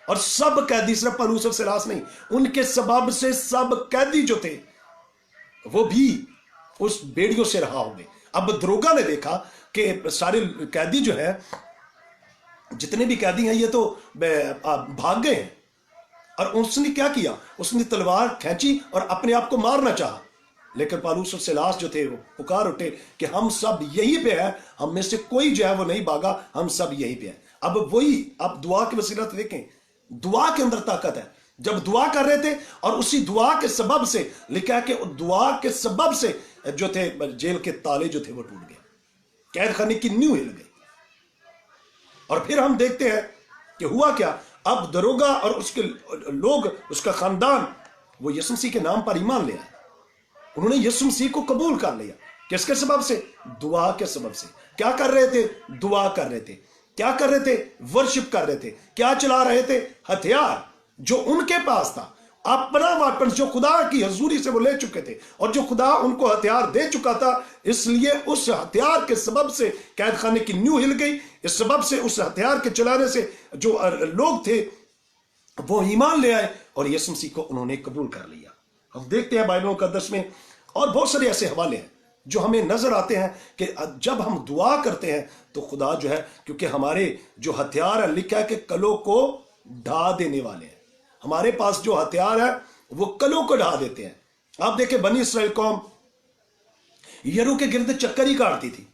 और सब कैदी, सिर्फ पालूस और सिलास नहीं, उनके सबब से सब कैदी जो थे वो भी उस बेड़ियों से रहा हो गए। अब दरोगा ने देखा कि सारे कैदी जो है, जितने भी कैदी हैं, ये तो भाग गए हैं, और उसने क्या किया? उसने तलवार खींची और अपने आप को मारना चाहा। लेकिन पालूस और सिलास जो थे वो पुकार उठे कि हम सब यहीं पे हैं, हम में से कोई जो है वो नहीं भागा, हम सब यहीं पे हैं। अब वही आप दुआ के वसीला से देखें, दुआ के अंदर ताकत है। जब दुआ कर रहे थे और उसी दुआ के सबब से लिखा है कि दुआ के सबब से जो थे जेल के ताले जो थे वो टूट गए, कैद खाने की नींव हिल गई। और फिर हम देखते हैं कि हुआ क्या? अब दरोगा और उसके लोग, उसका खानदान, वो यीशु मसीह के नाम पर ईमान ले आए। उन्होंने यीशु मसीह को कबूल कर लिया। किसके सबब से? दुआ के सबब से। क्या कर रहे थे? दुआ कर रहे थे। क्या कर रहे थे? वर्शिप कर रहे थे। क्या चला रहे थे? हथियार जो उनके पास था, अपना वेपन जो खुदा की हजूरी से वो ले चुके थे, और जो खुदा उनको हथियार दे चुका था, इसलिए उस हथियार के सबब से कैद खाने की नींव हिल गई। इस सबब से, उस हथियार के चलाने से जो लोग थे वो ईमान ले आए और यीशु मसीह को उन्होंने कबूल कर लिया। हम देखते हैं बाइबल मुकद्दस में और बहुत सारे ऐसे हवाले हैं जो हमें नजर आते हैं कि जब हम दुआ करते हैं तो खुदा जो है, क्योंकि हमारे जो हथियार है, लिखा है कि कलों को ढा देने वाले हैं। हमारे पास जो हथियार है वो कलों को ढा देते हैं। आप देखें, बनी इस्राएल कौम यरू के गिर्द चक्कर ही काटती थी।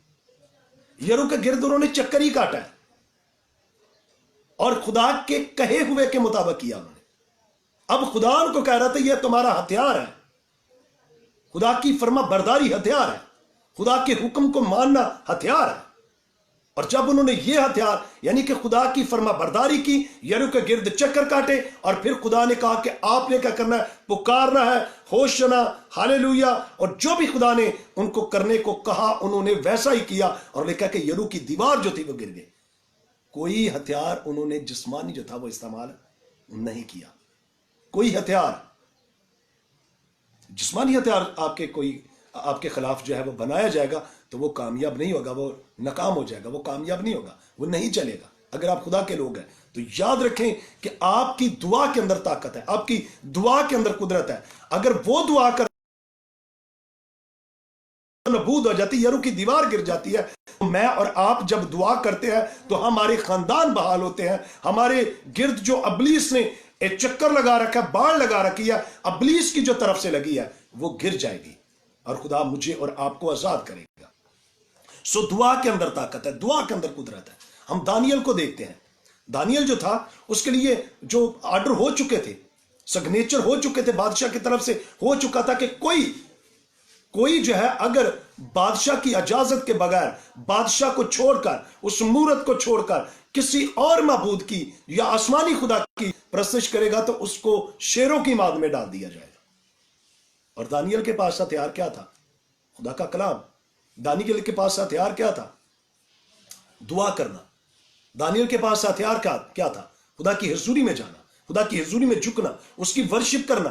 यरू के गिर्द उन्होंने चक्कर ही काटा है, اور خدا کے کہے ہوئے کے مطابق کیا انہوں نے. اب خدا ان کو کہہ رہا تھا یہ تمہارا ہتھیار ہے، خدا کی فرما برداری ہتھیار ہے، خدا کے حکم کو ماننا ہتھیار ہے. اور جب انہوں نے یہ ہتھیار یعنی کہ خدا کی فرما برداری کی، یریکو کے گرد چکر کاٹے، اور پھر خدا نے کہا کہ آپ نے کیا کرنا ہے، پکارنا ہے، ہوشنا، ہالےلویا. اور جو بھی خدا نے ان کو کرنے کو کہا انہوں نے ویسا ہی کیا، اور لکھا کہ یریکو کی دیوار جو تھی وہ گر گئی. کوئی ہتھیار انہوں نے جسمانی جو تھا وہ استعمال نہیں کیا. کوئی ہتھیار جسمانی ہتھیار آپ کے خلاف جو ہے وہ بنایا جائے گا تو وہ کامیاب نہیں ہوگا، وہ ناکام ہو جائے گا، وہ کامیاب نہیں ہوگا، وہ نہیں چلے گا. اگر آپ خدا کے لوگ ہیں تو یاد رکھیں کہ آپ کی دعا کے اندر طاقت ہے، آپ کی دعا کے اندر قدرت ہے. اگر وہ دعا کر نبود ہو جاتی، یریکو کی دیوار گر جاتی ہے، تو میں اور آپ جب دعا کرتے ہیں تو ہمارے خاندان بحال ہوتے ہیں. ہمارے گرد جو ابلیس نے ایک چکر لگا رکھا ہے، باڑ لگا رکھی ہے، ابلیس کی جو طرف سے لگی ہے وہ گر جائے گی، اور خدا مجھے اور آپ کو آزاد کرے گا. سو دعا کے اندر طاقت ہے، دعا کے اندر قدرت ہے. ہم دانیل کو دیکھتے ہیں. دانیل جو تھا اس کے لیے جو آرڈر ہو چکے تھے، سگنیچر ہو چکے تھے، بادشاہ کی طرف سے ہو چکا تھا کہ کوئی جو ہے اگر بادشاہ کی اجازت کے بغیر بادشاہ کو چھوڑ کر، اس مورت کو چھوڑ کر کسی اور معبود کی یا آسمانی خدا کی پرستش کرے گا تو اس کو شیروں کی ماد میں ڈال دیا جائے گا. اور دانیل کے پاس ہتھیار کیا تھا؟ خدا کا کلام. دانیل کے پاس ہتھیار کیا تھا؟ دعا کرنا. دانیل کے پاس ہتھیار کیا تھا؟ خدا کی حضوری میں جانا، خدا کی حضوری میں جھکنا، اس کی ورشپ کرنا،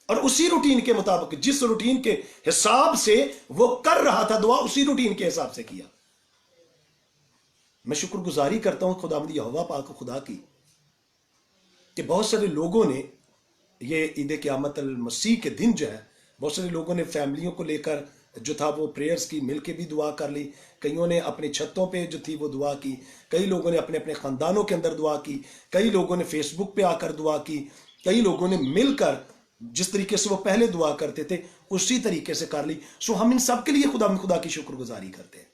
اور اسی روٹین کے مطابق، جس روٹین کے حساب سے وہ کر رہا تھا دعا، اسی روٹین کے حساب سے کیا. میں شکر گزاری کرتا ہوں خداوند یہوہ پاک خدا کی کہ بہت سارے لوگوں نے یہ عید قیامت المسیح کے دن جو ہے، بہت سارے لوگوں نے فیملیوں کو لے کر جو تھا وہ پریئرز کی، مل کے بھی دعا کر لی. کئیوں نے اپنے چھتوں پہ جو تھی وہ دعا کی، کئی لوگوں نے اپنے خاندانوں کے اندر دعا کی، کئی لوگوں نے فیس بک پہ آ کر دعا کی، کئی لوگوں نے مل کر جس طریقے سے وہ پہلے دعا کرتے تھے اسی طریقے سے کر لی. سو ہم ان سب کے لیے خدا کی شکر گزاری کرتے ہیں.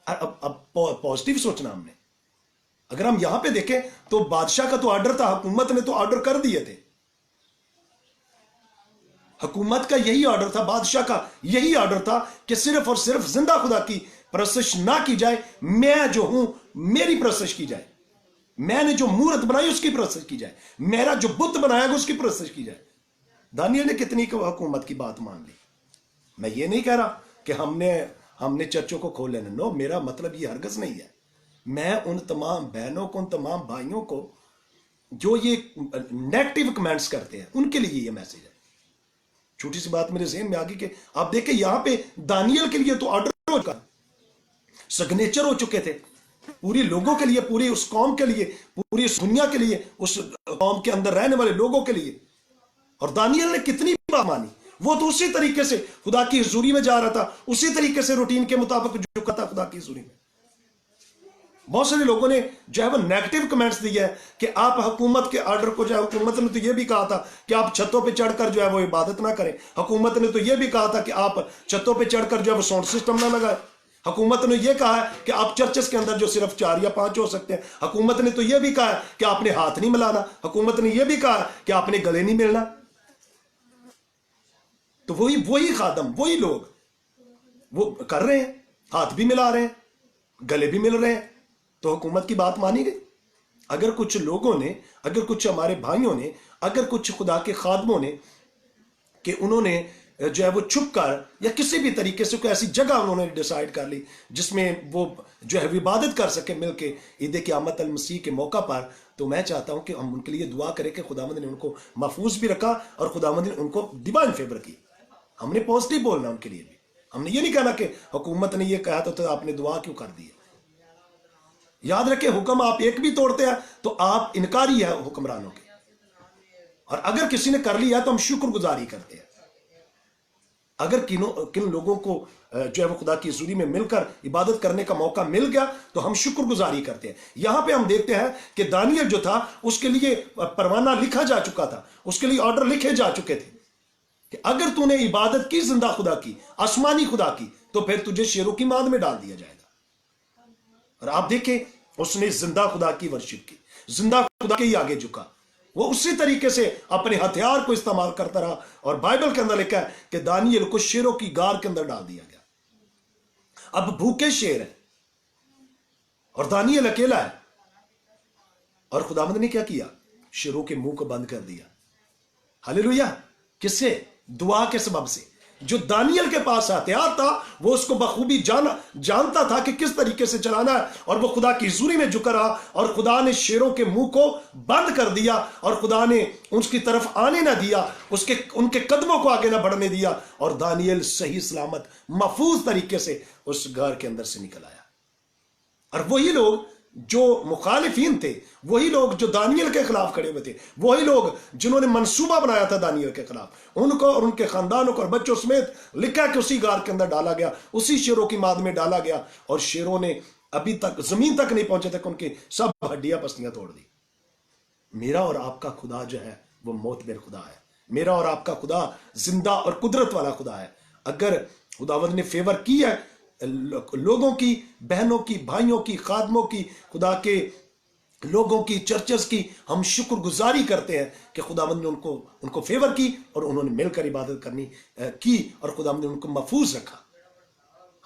اب پازیٹیو سوچنا ہم نے. اگر ہم یہاں پہ دیکھیں تو بادشاہ کا تو آرڈر تھا، حکومت نے تو آرڈر کر دیے تھے. حکومت کا یہی آرڈر تھا، بادشاہ کا یہی آرڈر تھا کہ صرف اور صرف زندہ خدا کی پرستش نہ کی جائے، میں جو ہوں میری پرستش کی جائے، میں نے جو مورت بنائی اس کی پرستش کی جائے، میرا جو بت بنایا گا اس کی پرستش کی جائے. دانیل نے کتنی حکومت کی بات مان لی. میں یہ نہیں کہہ رہا کہ ہم نے چرچوں کو کھول لینا، نو، میرا مطلب یہ ہرگز نہیں ہے. میں ان تمام بہنوں کو، ان تمام بھائیوں کو جو یہ نیگیٹو کمنٹس کرتے ہیں ان کے لیے یہ میسج ہے. چھوٹی سی بات میرے ذہن میں آ گئی کہ آپ دیکھیں یہاں پہ دانیل کے لیے تو آرڈر ہو چکا، سگنیچر ہو چکے تھے پوری لوگوں کے لیے، پوری اس قوم کے لیے، پوری اس دنیا کے لیے، اس قوم کے اندر رہنے والے لوگوں کے لیے. اور دانیل نے کتنی بات مانی. وہ تو اسی طریقے سے خدا کی حضوری میں جا رہا تھا، اسی طریقے سے روٹین کے مطابق جھکا تھا خدا کی حضوری میں. بہت سارے لوگوں نے جو ہے وہ نیگیٹو کمنٹس دیے ہے کہ آپ حکومت کے آرڈر کو جو ہے، حکومت نے تو یہ بھی کہا تھا کہ آپ چھتوں پہ چڑھ کر جو ہے وہ عبادت نہ کریں، حکومت نے تو یہ بھی کہا تھا کہ آپ چھتوں پہ چڑھ کر جو ہے وہ ساؤنڈ سسٹم نہ لگائیں، حکومت نے یہ کہا ہے کہ آپ چرچز کے اندر جو صرف 4 یا 5 ہو سکتے ہیں، حکومت نے تو یہ بھی کہا ہے کہ آپ نے ہاتھ نہیں ملانا، حکومت نے یہ بھی کہا ہے کہ آپ نے گلے نہیں ملنا. تو وہی خادم، وہی لوگ وہ کر رہے ہیں، ہاتھ بھی ملا رہے ہیں، گلے بھی مل رہے ہیں. تو حکومت کی بات مانی گئی. اگر کچھ لوگوں نے، اگر کچھ ہمارے بھائیوں نے، اگر کچھ خدا کے خادموں نے کہ انہوں نے جو ہے وہ چھپ کر یا کسی بھی طریقے سے کوئی ایسی جگہ انہوں نے ڈیسائیڈ کر لی جس میں وہ جو ہے عبادت کر سکے مل کے عید قیامت المسیح کے موقع پر، تو میں چاہتا ہوں کہ ہم ان کے لیے دعا کریں کہ خداوند نے ان کو محفوظ بھی رکھا اور خداوند نے ان کو ڈیوائن فیور کی. ہم نے پازیٹیو بولنا ان کے لیے بھی. ہم نے یہ نہیں کہنا کہ حکومت نے یہ کہا تو آپ نے دعا کیوں کر دی ہے. یاد رکھیں، حکم آپ ایک بھی توڑتے ہیں تو آپ انکاری ہے حکمرانوں کے. اور اگر کسی نے کر لیا تو ہم شکر گزاری کرتے ہیں. اگر کن لوگوں کو جو ہے وہ خدا کی حضوری میں مل کر عبادت کرنے کا موقع مل گیا تو ہم شکر گزاری کرتے ہیں. یہاں پہ ہم دیکھتے ہیں کہ دانیل جو تھا اس کے لیے پروانہ لکھا جا چکا تھا، اس کے لیے آرڈر لکھے جا چکے تھے کہ اگر تو نے عبادت کی زندہ خدا کی، آسمانی خدا کی، تو پھر تجھے شیروں کی ماد میں ڈال دیا جائے گا. اور آپ دیکھیں उसने जिंदा खुदा की वर्शिप की, जिंदा खुदा के ही आगे झुका, वो उसी तरीके से अपने हथियार को इस्तेमाल करता रहा। और बाइबल के अंदर लिखा है कि दानियल को शेरों की गार के अंदर डाल दिया गया। अब भूखे शेर है और दानियल अकेला है, और खुदावंद ने क्या किया? शेरों के मुंह को बंद कर दिया। हालेलुया। किससे? दुआ के सबब से। जो दानियल के पास हथियार था वो उसको बखूबी जानता था कि किस तरीके से चलाना है, और वो खुदा की हुजूरी में झुका रहा, और खुदा ने शेरों के मुंह को बंद कर दिया, और खुदा ने उसकी तरफ आने ना दिया, उनके कदमों को आगे ना बढ़ने दिया, और दानियल सही सलामत महफूज तरीके से उस घर के अंदर से निकल आया। और वही लोग जो मुखालिफीन थे, वही लोग जो दानियल के खिलाफ खड़े हुए थे, वही लोग जिन्होंने मंसूबा बनाया था दानियल के खिलाफ, उनको और उनके खानदानों को और बच्चों समेत लिखा कि उसी गार के अंदर डाला गया, उसी शेरों की माद में डाला गया, और शेरों ने अभी तक जमीन तक नहीं पहुंचे तक उनकी सब हड्डियां पसलियां तोड़ दी। मेरा और आपका खुदा जो है वो मोतबर खुदा है। मेरा और आपका खुदा जिंदा और कुदरत वाला खुदा है। अगर खुदावंद ने फेवर की है लोगों की, बहनों की, भाइयों की, खादमों की, खुदा के लोगों की, चर्चेस की, हम शुक्रगुजारी करते हैं कि खुदावंद ने उनको फेवर की और उन्होंने मिलकर इबादत करनी की, और खुदावंद ने उनको महफूज रखा।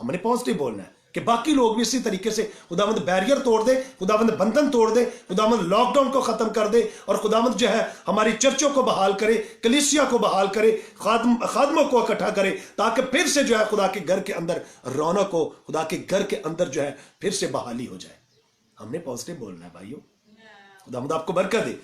हमने पॉजिटिव बोलना है कि बाकी लोग भी इसी तरीके से खुदावंद बैरियर तोड़ दे, खुदावंद बंधन तोड़ दे, खुदावंद लॉकडाउन को खत्म कर दे, और खुदावंद जो है हमारी चर्चों को बहाल करे, कलीसिया को बहाल करे, खादमों को इकट्ठा करे, ताकि फिर से जो है खुदा के घर के अंदर रौनक हो, खुदा के घर के अंदर जो है फिर से बहाली हो जाए। हमने पॉजिटिव बोलना है भाइयों। खुदावंद आपको बरकत दे।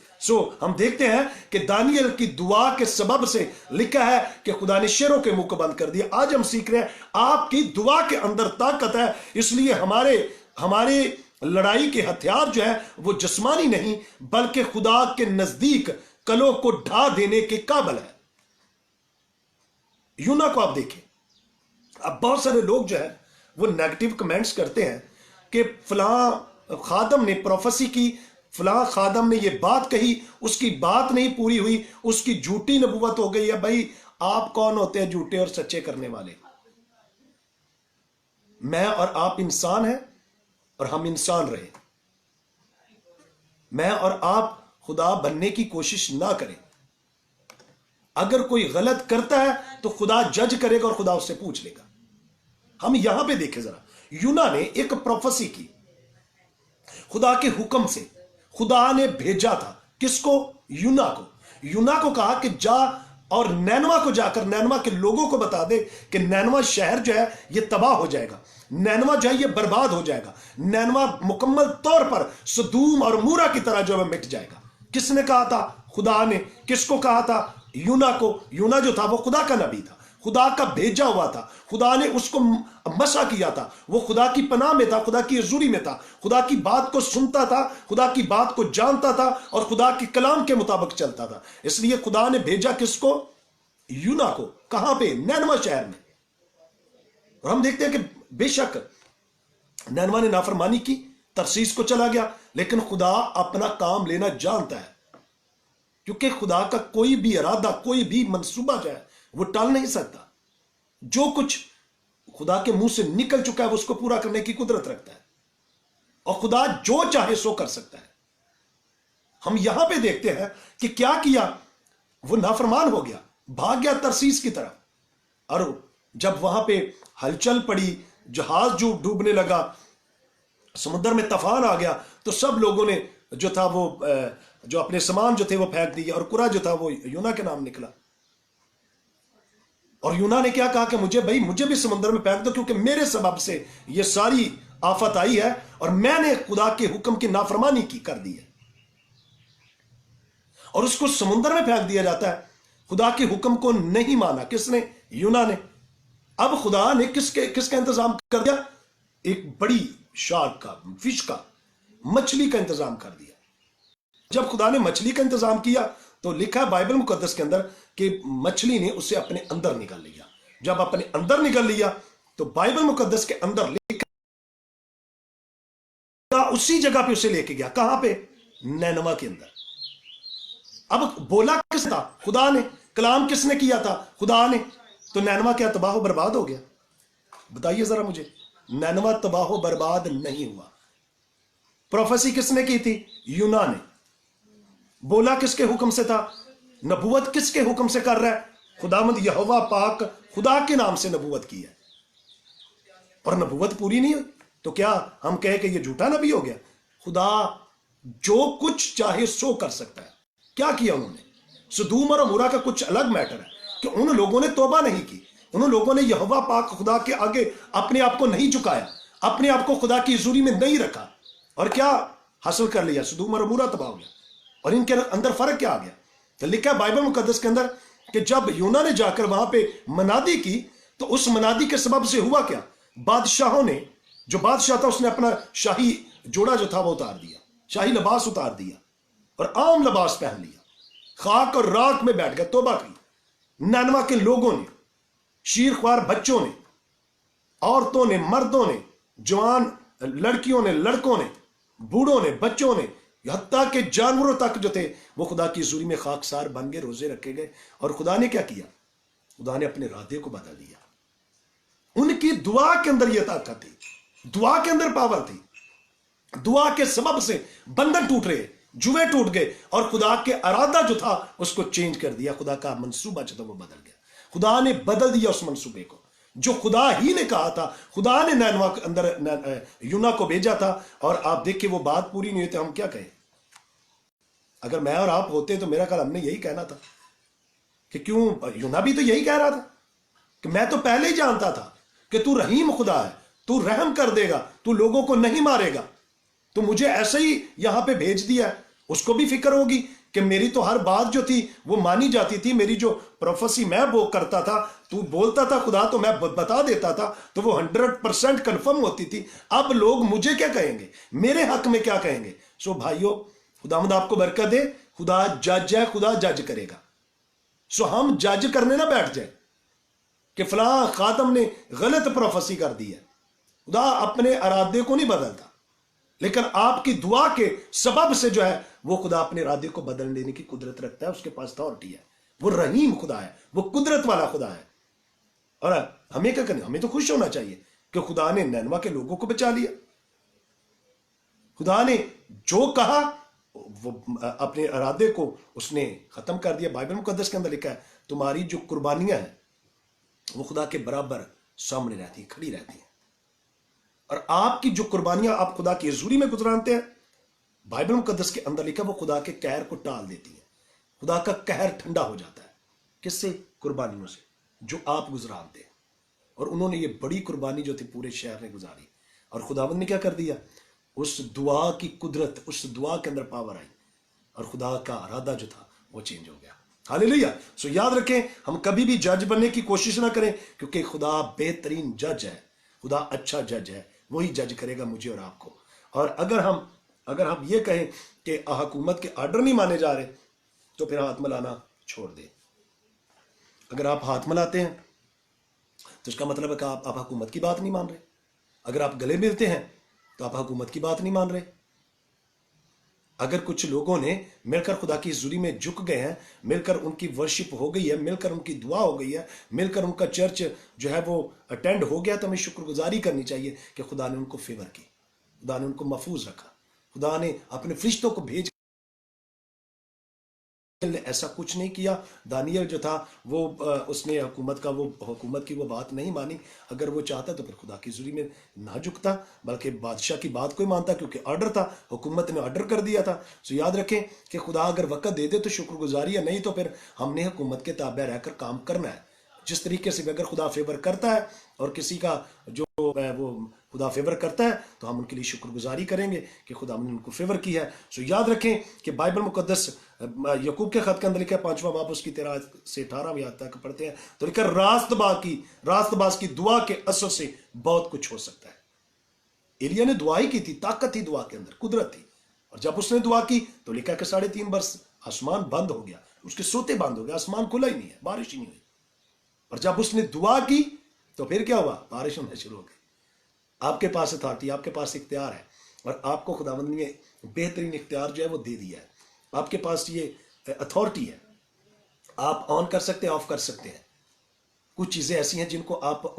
हम देखते हैं कि दानियल की दुआ के सबब से लिखा है कि खुदा ने शेरों के मुंह को बंद कर दिया। आज हम सीख रहे हैं आपकी दुआ के अंदर ताकत है, इसलिए हमारे लड़ाई के हथियार जो है वो जिस्मानी नहीं बल्कि खुदा के नजदीक कलों को ढा देने के काबिल है। यूना को आप देखें, अब बहुत सारे लोग जो है वो नेगेटिव कमेंट्स करते हैं कि फलां खादम ने प्रोफेसी की, फलां खादम ने ये बात कही, उसकी बात नहीं पूरी हुई, उसकी झूठी नबूवत हो गई है। भाई आप कौन होते हैं झूठे और सच्चे करने वाले? मैं और आप इंसान हैं और हम इंसान रहे। मैं और आप खुदा बनने की कोशिश ना करें। अगर कोई गलत करता है तो खुदा जज करेगा और खुदा उससे पूछ लेगा। हम यहां पे देखें जरा, यूना ने एक प्रोफेसी की खुदा के हुक्म से। खुदा ने भेजा था किसको? यूना को। यूना को कहा कि जा और नैनवा को जाकर नैनवा के लोगों को बता दे कि नैनवा शहर जो है ये तबाह हो जाएगा, नैनवा जो है ये बर्बाद हो जाएगा, नैनवा मुकम्मल तौर पर सदूम और मूरा की तरह जो है मिट जाएगा। किसने कहा था? खुदा ने। किसको कहा था? यूना को। यूना जो था वो खुदा का नबी था, खुदा का भेजा हुआ था, खुदा ने उसको मसा किया था, वो खुदा की पनाह में था, खुदा की हजूरी में था, खुदा की बात को सुनता था, खुदा की बात को जानता था और खुदा के कलाम के मुताबिक चलता था। इसलिए खुदा ने भेजा किसको? यूना को। कहां पे? नैनवा शहर में। और हम देखते हैं कि बेशक नैनवा ने नाफरमानी की, तरसीस को चला गया, लेकिन खुदा अपना काम लेना जानता है, क्योंकि खुदा का कोई भी इरादा, कोई भी मंसूबा जो है वो टाल नहीं सकता। जो कुछ खुदा के मुंह से निकल चुका है वो उसको पूरा करने की कुदरत रखता है, और खुदा जो चाहे सो कर सकता है। हम यहां पे देखते हैं कि क्या किया, वो नाफरमान हो गया, भाग गया तरसीस की तरफ, और जब वहां पे हलचल पड़ी, जहाज जो डूबने लगा, समुद्र में तूफान आ गया, तो सब लोगों ने जो था वो जो अपने सामान जो थे वो फेंक दिए, और कुरा जो था वो यूना के नाम निकला। और यूना ने क्या कहा कि मुझे भी समुद्र में फेंक दो, क्योंकि मेरे सबब से ये सारी आफत आई है और मैंने खुदा के हुक्म की नाफरमानी की कर दी है। और उसको समुद्र में फेंक दिया जाता है। खुदा के हुक्म को नहीं माना। किसने? यूना ने। अब खुदा ने किसका इंतजाम कर दिया? एक बड़ी शार्क का, फिश का, मछली का इंतजाम कर दिया। जब खुदा ने मछली का इंतजाम किया तो लिखा है बाइबल मुकद्दस के अंदर कि मछली ने उसे अपने अंदर निकाल लिया। जब अपने अंदर निकाल लिया तो बाइबल मुकद्दस के अंदर लिखा उसी जगह पे उसे लेके गया। कहां पे? नैनवा के अंदर। अब बोला किस था? खुदा ने। कलाम किसने किया था? खुदा ने। तो नैनवा क्या तबाह बर्बाद हो गया? बताइए जरा मुझे। नैनवा तबाह बर्बाद नहीं हुआ। प्रोफेसी किसने की थी? यूना ने। बोला किसके हुक्म से था? नबूवत किसके हुक्म से कर रहा है? खुदावंद यहोवा पाक खुदा के नाम से नबूवत की है, और नबूवत पूरी नहीं हुई तो क्या हम कहे कि ये झूठा नबी हो गया? खुदा जो कुछ चाहे सो कर सकता है। क्या किया उन्होंने? सदूम और अमूरा का कुछ अलग मैटर है कि उन लोगों ने तौबा नहीं की, उन लोगों ने यहोवा पाक खुदा के आगे अपने आप को नहीं झुकाया, अपने आप को खुदा की हुजूरी में नहीं रखा, और क्या हासिल कर लिया? सदूम और अमूरा तबाह हो गया। और इनके अंदर फर्क क्या आ गया? तो लिखा है बाइबल मुकद्दस के अंदर कि जब यूना ने जाकर वहां पे मनादी की तो उस मनादी के सबब से हुआ क्या? बादशाहों ने, जो बादशाह था उसने अपना शाही जोड़ा जो था वो उतार दिया, शाही लिबास उतार दिया और आम लिबास पहन लिया, खाक और राख में बैठ गया, तौबा की। नैनवा के लोगों ने, शीरख्वार बच्चों ने, औरतों ने, मर्दों ने, जवान लड़कियों ने, लड़कों ने, बूढ़ों ने, बच्चों ने, हत्ता के जानवरों तक जो थे वो खुदा की हुजूरी में खाकसार बन गए, रोजे रखे गए। और खुदा ने क्या किया? खुदा ने अपने इरादे को बदल दिया। उनकी दुआ के अंदर यह ताकत थी, दुआ के अंदर पावर थी, दुआ के सबब से बंधन टूट रहे, जुए टूट गए, और खुदा के इरादा जो था उसको चेंज कर दिया। खुदा का मंसूबा जो था वो बदल गया। खुदा ने बदल दिया उस मंसूबे को जो खुदा ही ने कहा था। खुदा ने नैनवा के अंदर यूना को भेजा था, और आप देखिए वो बात पूरी नहीं हुई तो हम क्या कहें? अगर मैं और आप होते तो मेरा ख्याल हमने यही कहना था कि क्यों, यूना भी तो यही कह रहा था कि मैं तो पहले ही जानता था कि तू रहीम खुदा है, तू रहम कर देगा, तू लोगों को नहीं मारेगा, तो मुझे ऐसे ही यहां पे भेज दिया। उसको भी फिक्र होगी कि मेरी तो हर बात जो थी वो मानी जाती थी, मेरी जो प्रोफेसी मैं वो करता था, तू बोलता था खुदा तो मैं बता देता था, तो वो 100% कंफर्म होती थी। अब लोग मुझे क्या कहेंगे, मेरे हक में क्या कहेंगे? सो भाइयों, खुदावंद आपको बरकत दे। खुदा जज है, खुदा जज करेगा। सो हम जज करने ना बैठ जाए कि फलां खातम ने गलत प्रोफेसी कर दी है। खुदा अपने इरादे को नहीं बदलता, लेकिन आपकी दुआ के सबब से जो है वो खुदा अपने इरादे को बदल देने की कुदरत रखता है। उसके पास अथॉरिटी है। वो रहीम खुदा है, वो कुदरत वाला खुदा है। और हमें क्या करना? हमें तो खुश होना चाहिए कि खुदा ने नैनवा के लोगों को बचा लिया। खुदा ने जो कहा वो अपने इरादे को उसने खत्म कर दिया। बाइबल मुकद्दस के अंदर लिखा है तुम्हारी जो कुर्बानियां हैं वो खुदा के बराबर सामने रहती हैं, खड़ी रहती हैं। और आपकी जो कुर्बानियां आप खुदा की हुजूरी में गुजरानते हैं, बाइबल मुकद्दस के अंदर लिखा वो खुदा के कहर को टाल देती है। खुदा का कहर ठंडा हो जाता है। किससे? कुर्बानियों से जो आप गुजरानते हैं। और उन्होंने ये बड़ी कुर्बानी जो थी पूरे शहर ने गुजारी, और खुदावंद ने क्या कर दिया? उस दुआ की कुदरत, उस दुआ के अंदर पावर आई, और खुदा का इरादा जो था वो चेंज हो गया। हालेलुया। सो याद रखें, हम कभी भी जज बनने की कोशिश ना करें, क्योंकि खुदा बेहतरीन जज है, खुदा अच्छा जज है, वही जज करेगा मुझे और आपको। और अगर हम ये कहें कि हुकूमत के आर्डर नहीं माने जा रहे, तो फिर हाथ मिलाना छोड़ दें। अगर आप हाथ मिलाते हैं तो इसका मतलब है कि आप हुकूमत की बात नहीं मान रहे। अगर आप गले मिलते हैं तो आप हुकूमत की बात नहीं मान रहे। अगर कुछ लोगों ने मिलकर खुदा की हुजूरी में झुक गए हैं, मिलकर उनकी वर्शिप हो गई है, मिलकर उनकी दुआ हो गई है, मिलकर उनका चर्च जो है वो अटेंड हो गया, तो हमें शुक्रगुजारी करनी चाहिए कि खुदा ने उनको फेवर की, खुदा ने उनको महफूज रखा, खुदा ने अपने फरिश्तों को भेज ने ऐसा कुछ नहीं किया। दानियल जो था वो उसने हुकूमत की वो बात नहीं मानी। अगर वो चाहता तो फिर खुदा की हुजूरी में ना झुकता, बल्कि बादशाह की बात को ही मानता, क्योंकि ऑर्डर था, हुकूमत ने ऑर्डर कर दिया था। सो याद रखें कि खुदा अगर वक़्त दे दे तो शुक्रगुजारी है, नहीं तो फिर हमने हुकूमत के ताबे रहकर काम करना है। जिस तरीके से अगर खुदा फेवर करता है और किसी का जो वो खुदा फेवर करता है तो हम उनके लिए शुक्रगुजारी करेंगे कि खुदा ने उनको फेवर किया है। सो याद रखें कि बाइबल मुकद्दस यकूब के खत के अंदर लिखा है 5वां बाब उसकी 13 से 18 आयत तक पढ़ते हैं तो लिखा रास्तबाज की दुआ के असर से बहुत कुछ हो सकता है। एलिया ने दुआ ही की थी, ताकत थी दुआ के अंदर, कुदरत थी। और जब उसने दुआ की तो लिखा कि 3.5 बरस आसमान बंद हो गया, उसके सोते बंद हो गए, आसमान खुला ही नहीं है, बारिश ही नहीं हुई। और जब उसने दुआ की तो फिर क्या हुआ? बारिश होना शुरू हो गई। आपके पास अथॉरिटी, आपके पास इख्तियार है, और आपको खुदावंद ने बेहतरीन इख्तियार जो है वो दे दिया है। आपके पास ये अथॉरिटी है, आप ऑन कर सकते हैं, ऑफ कर सकते हैं। कुछ चीज़ें ऐसी हैं जिनको आप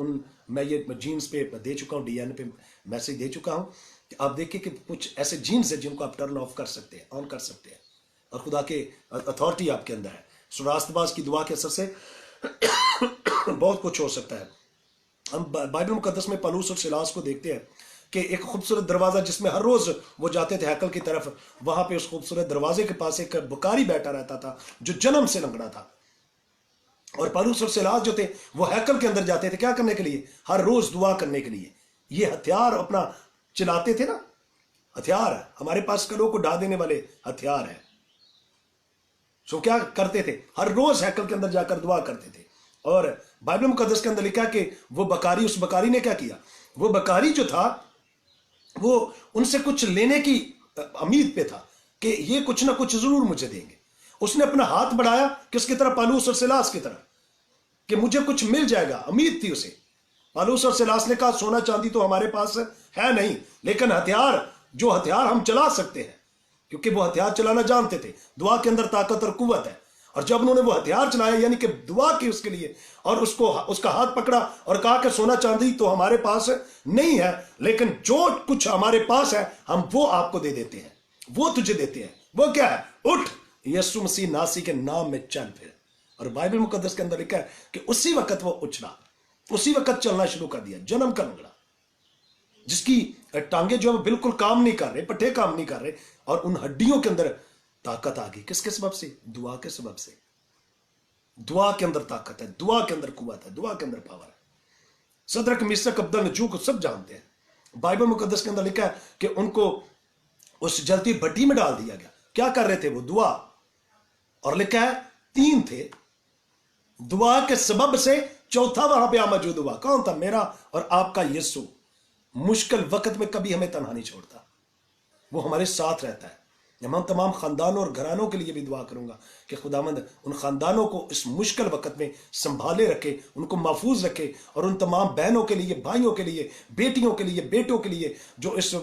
मैं ये जीन्स पे दे चुका हूँ, DN पे मैसेज दे चुका हूँ آپ دیکھیں کہ کچھ ایسے جینز ہیں جن کو آپ ٹرن آف کر سکتے ہیں، آن کر سکتے ہیں، اور خدا کے اتھارٹی آپ کے اندر ہے. سو راست باز کی دعا کے اثر سے بہت کچھ ہو سکتا ہے. ہم بائبل مقدس میں پالوس اور سیلاس کو دیکھتے ہیں کہ ایک خوبصورت دروازہ جس میں ہر روز وہ جاتے تھے ہیکل کی طرف، وہاں پہ اس خوبصورت دروازے کے پاس ایک بکاری بیٹھا رہتا تھا جو جنم سے لنگڑا تھا. اور پالوس اور سیلاس جو تھے وہ ہیکل کے اندر جاتے تھے کیا کرنے کے لیے؟ ہر روز دعا کرنے کے لیے. یہ ہتھیار اپنا چلاتے تھے نا، ہتھیار ہے ہمارے پاس، کلوں کو ڈھا دینے والے ہتھیار ہیں. سو کیا کرتے تھے؟ ہر روز ہیکل کے اندر جا کر دعا کرتے تھے. اور بائبل مقدس کے اندر لکھا کہ وہ بکاری، اس بکاری نے کیا کیا؟ وہ بکاری جو تھا وہ ان سے کچھ لینے کی امید پہ تھا کہ یہ کچھ نہ کچھ ضرور مجھے دیں گے. اس نے اپنا ہاتھ بڑھایا کس کی طرف؟ پالوس اور سیلاس کی طرف، کہ مجھے کچھ مل جائے گا، امید تھی اسے. پالوس اور سیلاس نے کہا سونا چاندی تو ہمارے پاس ہے نہیں، لیکن ہتھیار، جو ہتھیار ہم چلا سکتے ہیں، کیونکہ وہ ہتھیار چلانا جانتے تھے. دعا کے اندر طاقت اور قوت ہے. اور جب انہوں نے وہ ہتھیار چلایا، یعنی کہ دعا کی اس کے لیے، اور اس کا ہاتھ پکڑا اور کہا کہ سونا چاندی تو ہمارے پاس نہیں ہے، لیکن جو کچھ ہمارے پاس ہے ہم وہ آپ کو دے دیتے ہیں، وہ تجھے دیتے ہیں. وہ کیا ہے؟ اٹھ، یسوع مسیح ناسی کے نام میں چل پھر. اور بائبل مقدس کے اندر لکھا ہے کہ اسی وقت وہ اچھلا، اسی وقت چلنا شروع کر دیا. جنم کا لنگڑا جس کی ٹانگیں جو ہے بالکل کام نہیں کر رہے، پٹھے کام نہیں کر رہے، اور ان ہڈیوں کے اندر طاقت آ گئی. کس کے سبب سے؟ دعا کے سبب سے. دعا کے اندر طاقت ہے، دعا کے اندر قوت ہے، دعا کے اندر پاور ہے. صدرک میشک ابدنجو کو سب جانتے ہیں. بائبل مقدس کے اندر لکھا ہے کہ ان کو اس جلتی بھٹی میں ڈال دیا گیا. کیا کر رہے تھے وہ؟ دعا. اور لکھا ہے 3 تھے، دعا کے سبب سے چوتھا وہاں پہ موجود ہوا. کون تھا؟ میرا اور آپ کا یسوع. مشکل وقت میں کبھی ہمیں تنہا نہیں چھوڑتا، وہ ہمارے ساتھ رہتا ہے. میں تمام خاندانوں اور گھرانوں کے لیے بھی دعا کروں گا کہ خداوند ان خاندانوں کو اس مشکل وقت میں سنبھالے رکھے، ان کو محفوظ رکھے. اور ان تمام بہنوں کے لیے، بھائیوں کے لیے، بیٹیوں کے لیے، بیٹوں کے لیے جو اس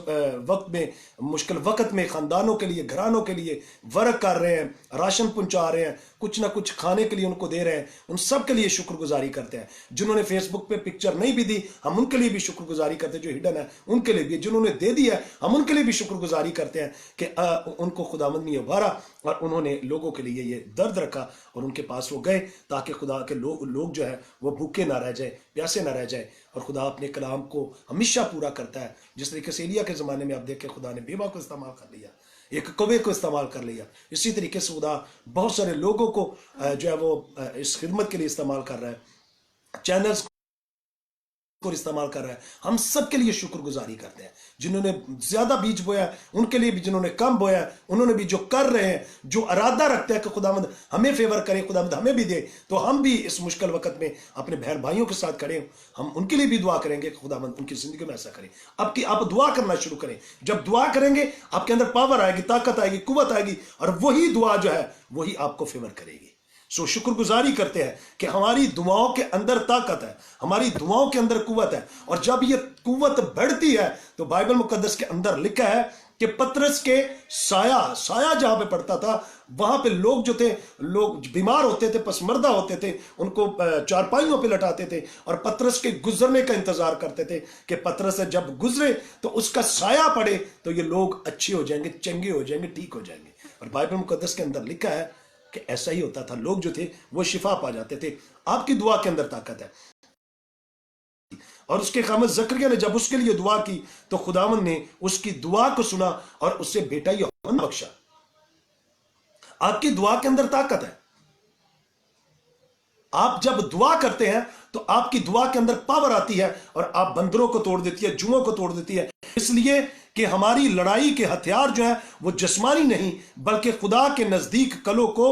وقت میں، مشکل وقت میں خاندانوں کے لیے، گھرانوں کے لیے ورک کر رہے ہیں، راشن پہنچا رہے ہیں، کچھ نہ کچھ کھانے کے لیے ان کو دے رہے ہیں، ان سب کے لیے شکر گزاری کرتے ہیں. جنہوں نے فیس بک پہ پکچر نہیں بھی دی ہم ان کے لیے بھی شکر گزاری کرتے ہیں، جو ہڈن ہے ان کے لیے بھی. جنہوں نے دے دی ہے ہم ان کے لیے بھی شکر گزاری کرتے ہیں کہ ان کو خداوند نے ابھارا اور انہوں نے لوگوں کے لیے یہ درد رکھا، اور ان کے پاس وہ گئے تاکہ خدا کے لوگ جو ہے وہ بھوکے نہ رہ جائے، پیاسے نہ رہ جائے. اور خدا اپنے کلام کو ہمیشہ پورا کرتا ہے. جس طریقے سے ایلیا کے زمانے میں آپ دیکھیں خدا نے بیوہ کو استعمال کر لیا، ایک کوے کو استعمال کر لیا. اسی طریقے سے خدا بہت سارے لوگوں کو جو ہے وہ اس خدمت کے لیے استعمال کر رہا ہے، چینلز کو استعمال کر رہا ہے. ہم سب کے لیے شکر گزاری کرتے ہیں. جنہوں نے زیادہ بیج بویا ہے ان کے لیے بھی، جنہوں نے کم بویا ہے انہوں نے بھی، جو کر رہے ہیں، جو ارادہ رکھتے ہیں کہ خداوند ہمیں فیور کرے، خداوند ہمیں بھی دے، تو ہم بھی اس مشکل وقت میں اپنے بہن بھائیوں کے ساتھ کھڑے ہوں. ہم ان کے لیے بھی دعا کریں گے کہ خداوند ان کی زندگی میں ایسا کرے. آپ دعا کرنا شروع کریں. جب دعا کریں گے آپ کے اندر پاور آئے گی، طاقت آئے گی، قوت آئے گی، اور وہی دعا جو ہے وہی آپ کو فیور کرے گی. سو شکر گزاری کرتے ہیں کہ ہماری دعاؤں کے اندر طاقت ہے، ہماری دعاؤں کے اندر قوت ہے. اور جب یہ قوت بڑھتی ہے تو بائبل مقدس کے اندر لکھا ہے کہ پترس کے سایہ جہاں پہ پڑتا تھا وہاں پہ لوگ جو تھے، لوگ بیمار ہوتے تھے، پسمردہ ہوتے تھے، ان کو چارپائیوں پہ لٹاتے تھے اور پترس کے گزرنے کا انتظار کرتے تھے کہ پترس جب گزرے تو اس کا سایہ پڑے تو یہ لوگ اچھے ہو جائیں گے، چنگے ہو جائیں گے، ٹھیک ہو جائیں گے. اور بائبل مقدس کے اندر لکھا ہے کہ ایسا ہی ہوتا تھا. لوگ جو تھے وہ شفا پا جاتے تھے. آپ کی دعا کے اندر طاقت ہے. اور اس کے خامد زکریا نے جب اس کے لیے دعا کی تو خداوند نے اس کی دعا کو سنا اور اس سے بیٹا یوحنا بخشا. آپ کی دعا کے اندر طاقت ہے. آپ جب دعا کرتے ہیں تو آپ کی دعا کے اندر پاور آتی ہے اور آپ بندروں کو توڑ دیتی ہے، جوؤں کو توڑ دیتی ہے. اس لیے کہ ہماری لڑائی کے ہتھیار جو ہیں وہ جسمانی نہیں بلکہ خدا کے نزدیک کلوں کو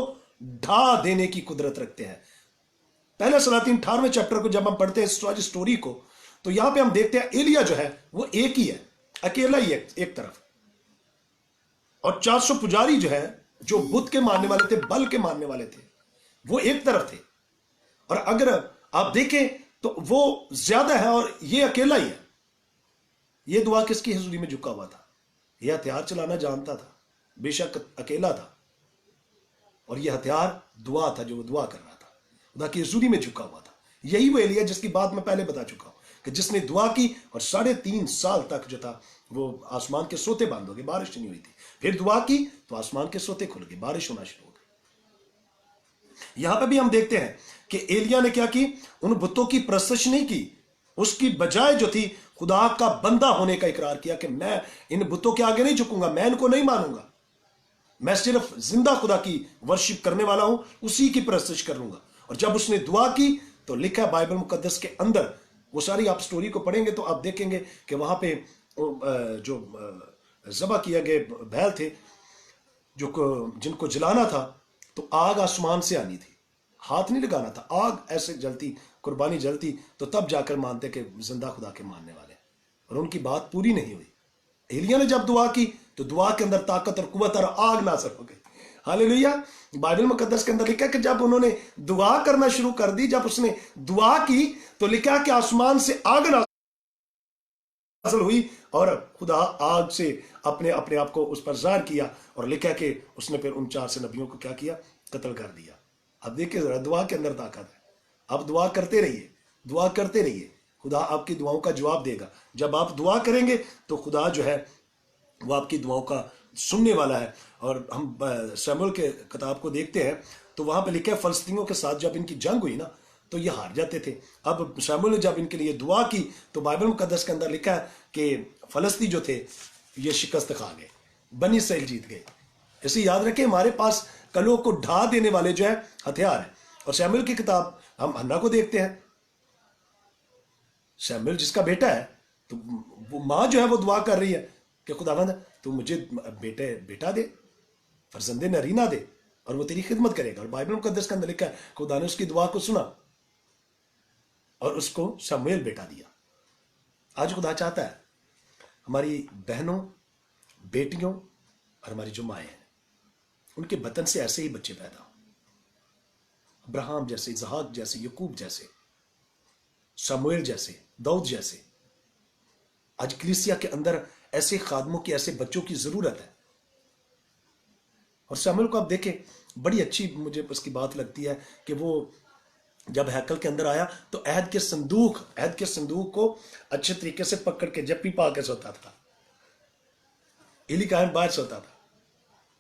ڈھا دینے کی قدرت رکھتے ہیں. پہلے سلاطین 18ویں چیپٹر کو جب ہم پڑھتے ہیں سٹوری کو تو یہاں پہ ہم دیکھتے ہیں ایلیا جو ہے وہ ایک ہی ہے، اکیلا ہی ہے ایک طرف، اور 400 پجاری جو ہے جو بدھ کے ماننے والے تھے، بل کے ماننے والے تھے، وہ ایک طرف تھے. اور اگر آپ دیکھیں تو وہ زیادہ ہے اور یہ اکیلا ہی ہے. یہ دعا کس کی حضوری میں جھکا ہوا تھا؟ یہ ہتھیار چلانا جانتا تھا، بے شک اکیلا تھا، اور یہ ہتھیار دعا تھا جو وہ دعا کر رہا تھا، خدا کی حضوری میں جھکا ہوا تھا. یہی وہ ایلیا جس کی بات میں پہلے بتا چکا ہوں کہ جس نے دعا کی اور 3.5 سال تک جو تھا وہ آسمان کے سوتے بند ہو گئے, بارش نہیں ہوئی تھی. پھر دعا کی تو آسمان کے سوتے کھل گئے, بارش ہونا شروع ہو گئی. یہاں پہ بھی ہم دیکھتے ہیں کہ ایلیا نے کیا کی, ان بتوں کی پرستش نہیں کی, اس کی بجائے جو تھی خدا کا بندہ ہونے کا اقرار کیا کہ میں ان بتوں کے آگے نہیں جھکوں گا, میں ان کو نہیں مانوں گا, میں صرف زندہ خدا کی ورشپ کرنے والا ہوں, اسی کی پرستش کروں گا. اور جب اس نے دعا کی تو لکھا ہے بائبل مقدس کے اندر, وہ ساری آپ سٹوری کو پڑھیں گے تو آپ دیکھیں گے کہ وہاں پہ جو ذبح کیا گئے بیل تھے جن کو جلانا تھا, تو آگ آسمان سے آنی تھی, ہاتھ نہیں لگانا تھا, آگ ایسے جلتی, قربانی جلتی, تو تب جا کر مانتے کہ زندہ خدا کے ماننے والے, اور ان کی بات پوری نہیں ہوئی. ایلیا نے جب دعا کی تو دعا کے اندر طاقت اور قوت اور آگ نازل ہو گئی. ہاللیلویہ. بائبل مقدس کے اندر لکھا کہ جب انہوں نے دعا کرنا شروع کر دی, جب اس نے دعا کی تو لکھا کہ آسمان سے آگ نازل ہوئی اور خدا آگ سے اپنے آپ کو اس پر ظاہر کیا, اور لکھا کہ اس نے پھر ان 4 سے نبیوں کو کیا کیا, قتل کر دیا. اب دیکھیں ذرا, دعا کے اندر طاقت ہے. اب دعا کرتے رہیے, دعا کرتے رہیے, خدا آپ کی دعاؤں کا جواب دے گا. جب آپ دعا کریں گے تو خدا جو ہے وہ آپ کی دعاؤں کا سننے والا ہے. اور ہم سیموئیل کے کتاب کو دیکھتے ہیں تو وہاں پہ لکھا ہے فلسطینیوں کے ساتھ جب ان کی جنگ ہوئی نا تو یہ ہار جاتے تھے. اب سیموئیل نے جب ان کے لیے دعا کی تو بائبل مقدس کے اندر لکھا ہے کہ فلسطینی جو تھے یہ شکست کھا گئے, بنی اسرائیل جیت گئے. اسے یاد رکھیں ہمارے پاس کلوں کو ڈھا دینے والے جو ہے ہتھیار ہیں. اور سیموئیل کی کتاب ہم ہنا کو دیکھتے ہیں, سیموئیل جس کا بیٹا ہے تو وہ ماں جو ہے وہ دعا کر رہی ہے کہ خداوند تو مجھے بیٹا دے, فرزند نرینہ دے, اور وہ تیری خدمت کرے گا. اور بائبل مقدس کے اندر لکھا ہے خدا نے اس کی دعا کو سنا اور اس کو سمویل بیٹا دیا. آج خدا چاہتا ہے ہماری بہنوں, بیٹیوں اور ہماری جو مائیں ہیں ان کے بطن سے ایسے ہی بچے پیدا ہوں, ابراہم جیسے, اسحاق جیسے, یعقوب جیسے, سمویل جیسے, داؤد جیسے. آج کلیسیا کے اندر ایسے خادموں کی, ایسے بچوں کی ضرورت ہے. اور سیموئیل کو آپ دیکھیں, بڑی اچھی مجھے اس کی بات لگتی ہے کہ وہ جب ہیکل کے اندر آیا تو عہد کے صندوق کو اچھے طریقے سے پکڑ کے جپی پا کے سوتا تھا. ایلی کاہن باہر سوتا تھا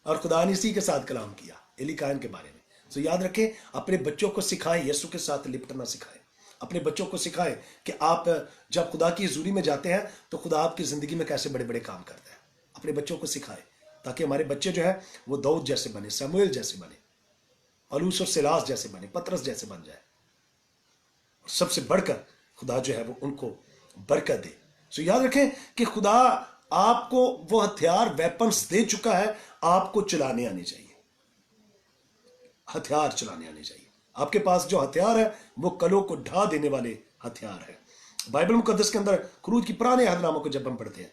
اور خدا نے اسی کے ساتھ کلام کیا ایلی کاہن کے بارے میں. تو یاد رکھیں, اپنے بچوں کو سکھائیں یسوع کے ساتھ لپٹنا سکھائیں. اپنے بچوں کو سکھائیں کہ آپ جب خدا کی حضوری میں جاتے ہیں تو خدا آپ کی زندگی میں کیسے بڑے بڑے کام کرتا ہے. اپنے بچوں کو سکھائیں تاکہ ہمارے بچے جو ہے وہ داؤد جیسے بنے, سمویل جیسے بنے, پولس اور سیلاس جیسے بنے, پطرس جیسے بن جائے. اور سب سے بڑھ کر خدا جو ہے وہ ان کو برکت دے. سو یاد رکھیں کہ خدا آپ کو وہ ہتھیار, ویپنز دے چکا ہے, آپ کو چلانے آنے چاہیے, ہتھیار چلانے آنے چاہیے. آپ کے پاس جو ہتھیار ہے وہ کلوں کو ڈھا دینے والے ہتھیار ہے. بائبل مقدس کے اندر خروج کی پرانے عہد ناموں کو جب ہم پڑھتے ہیں,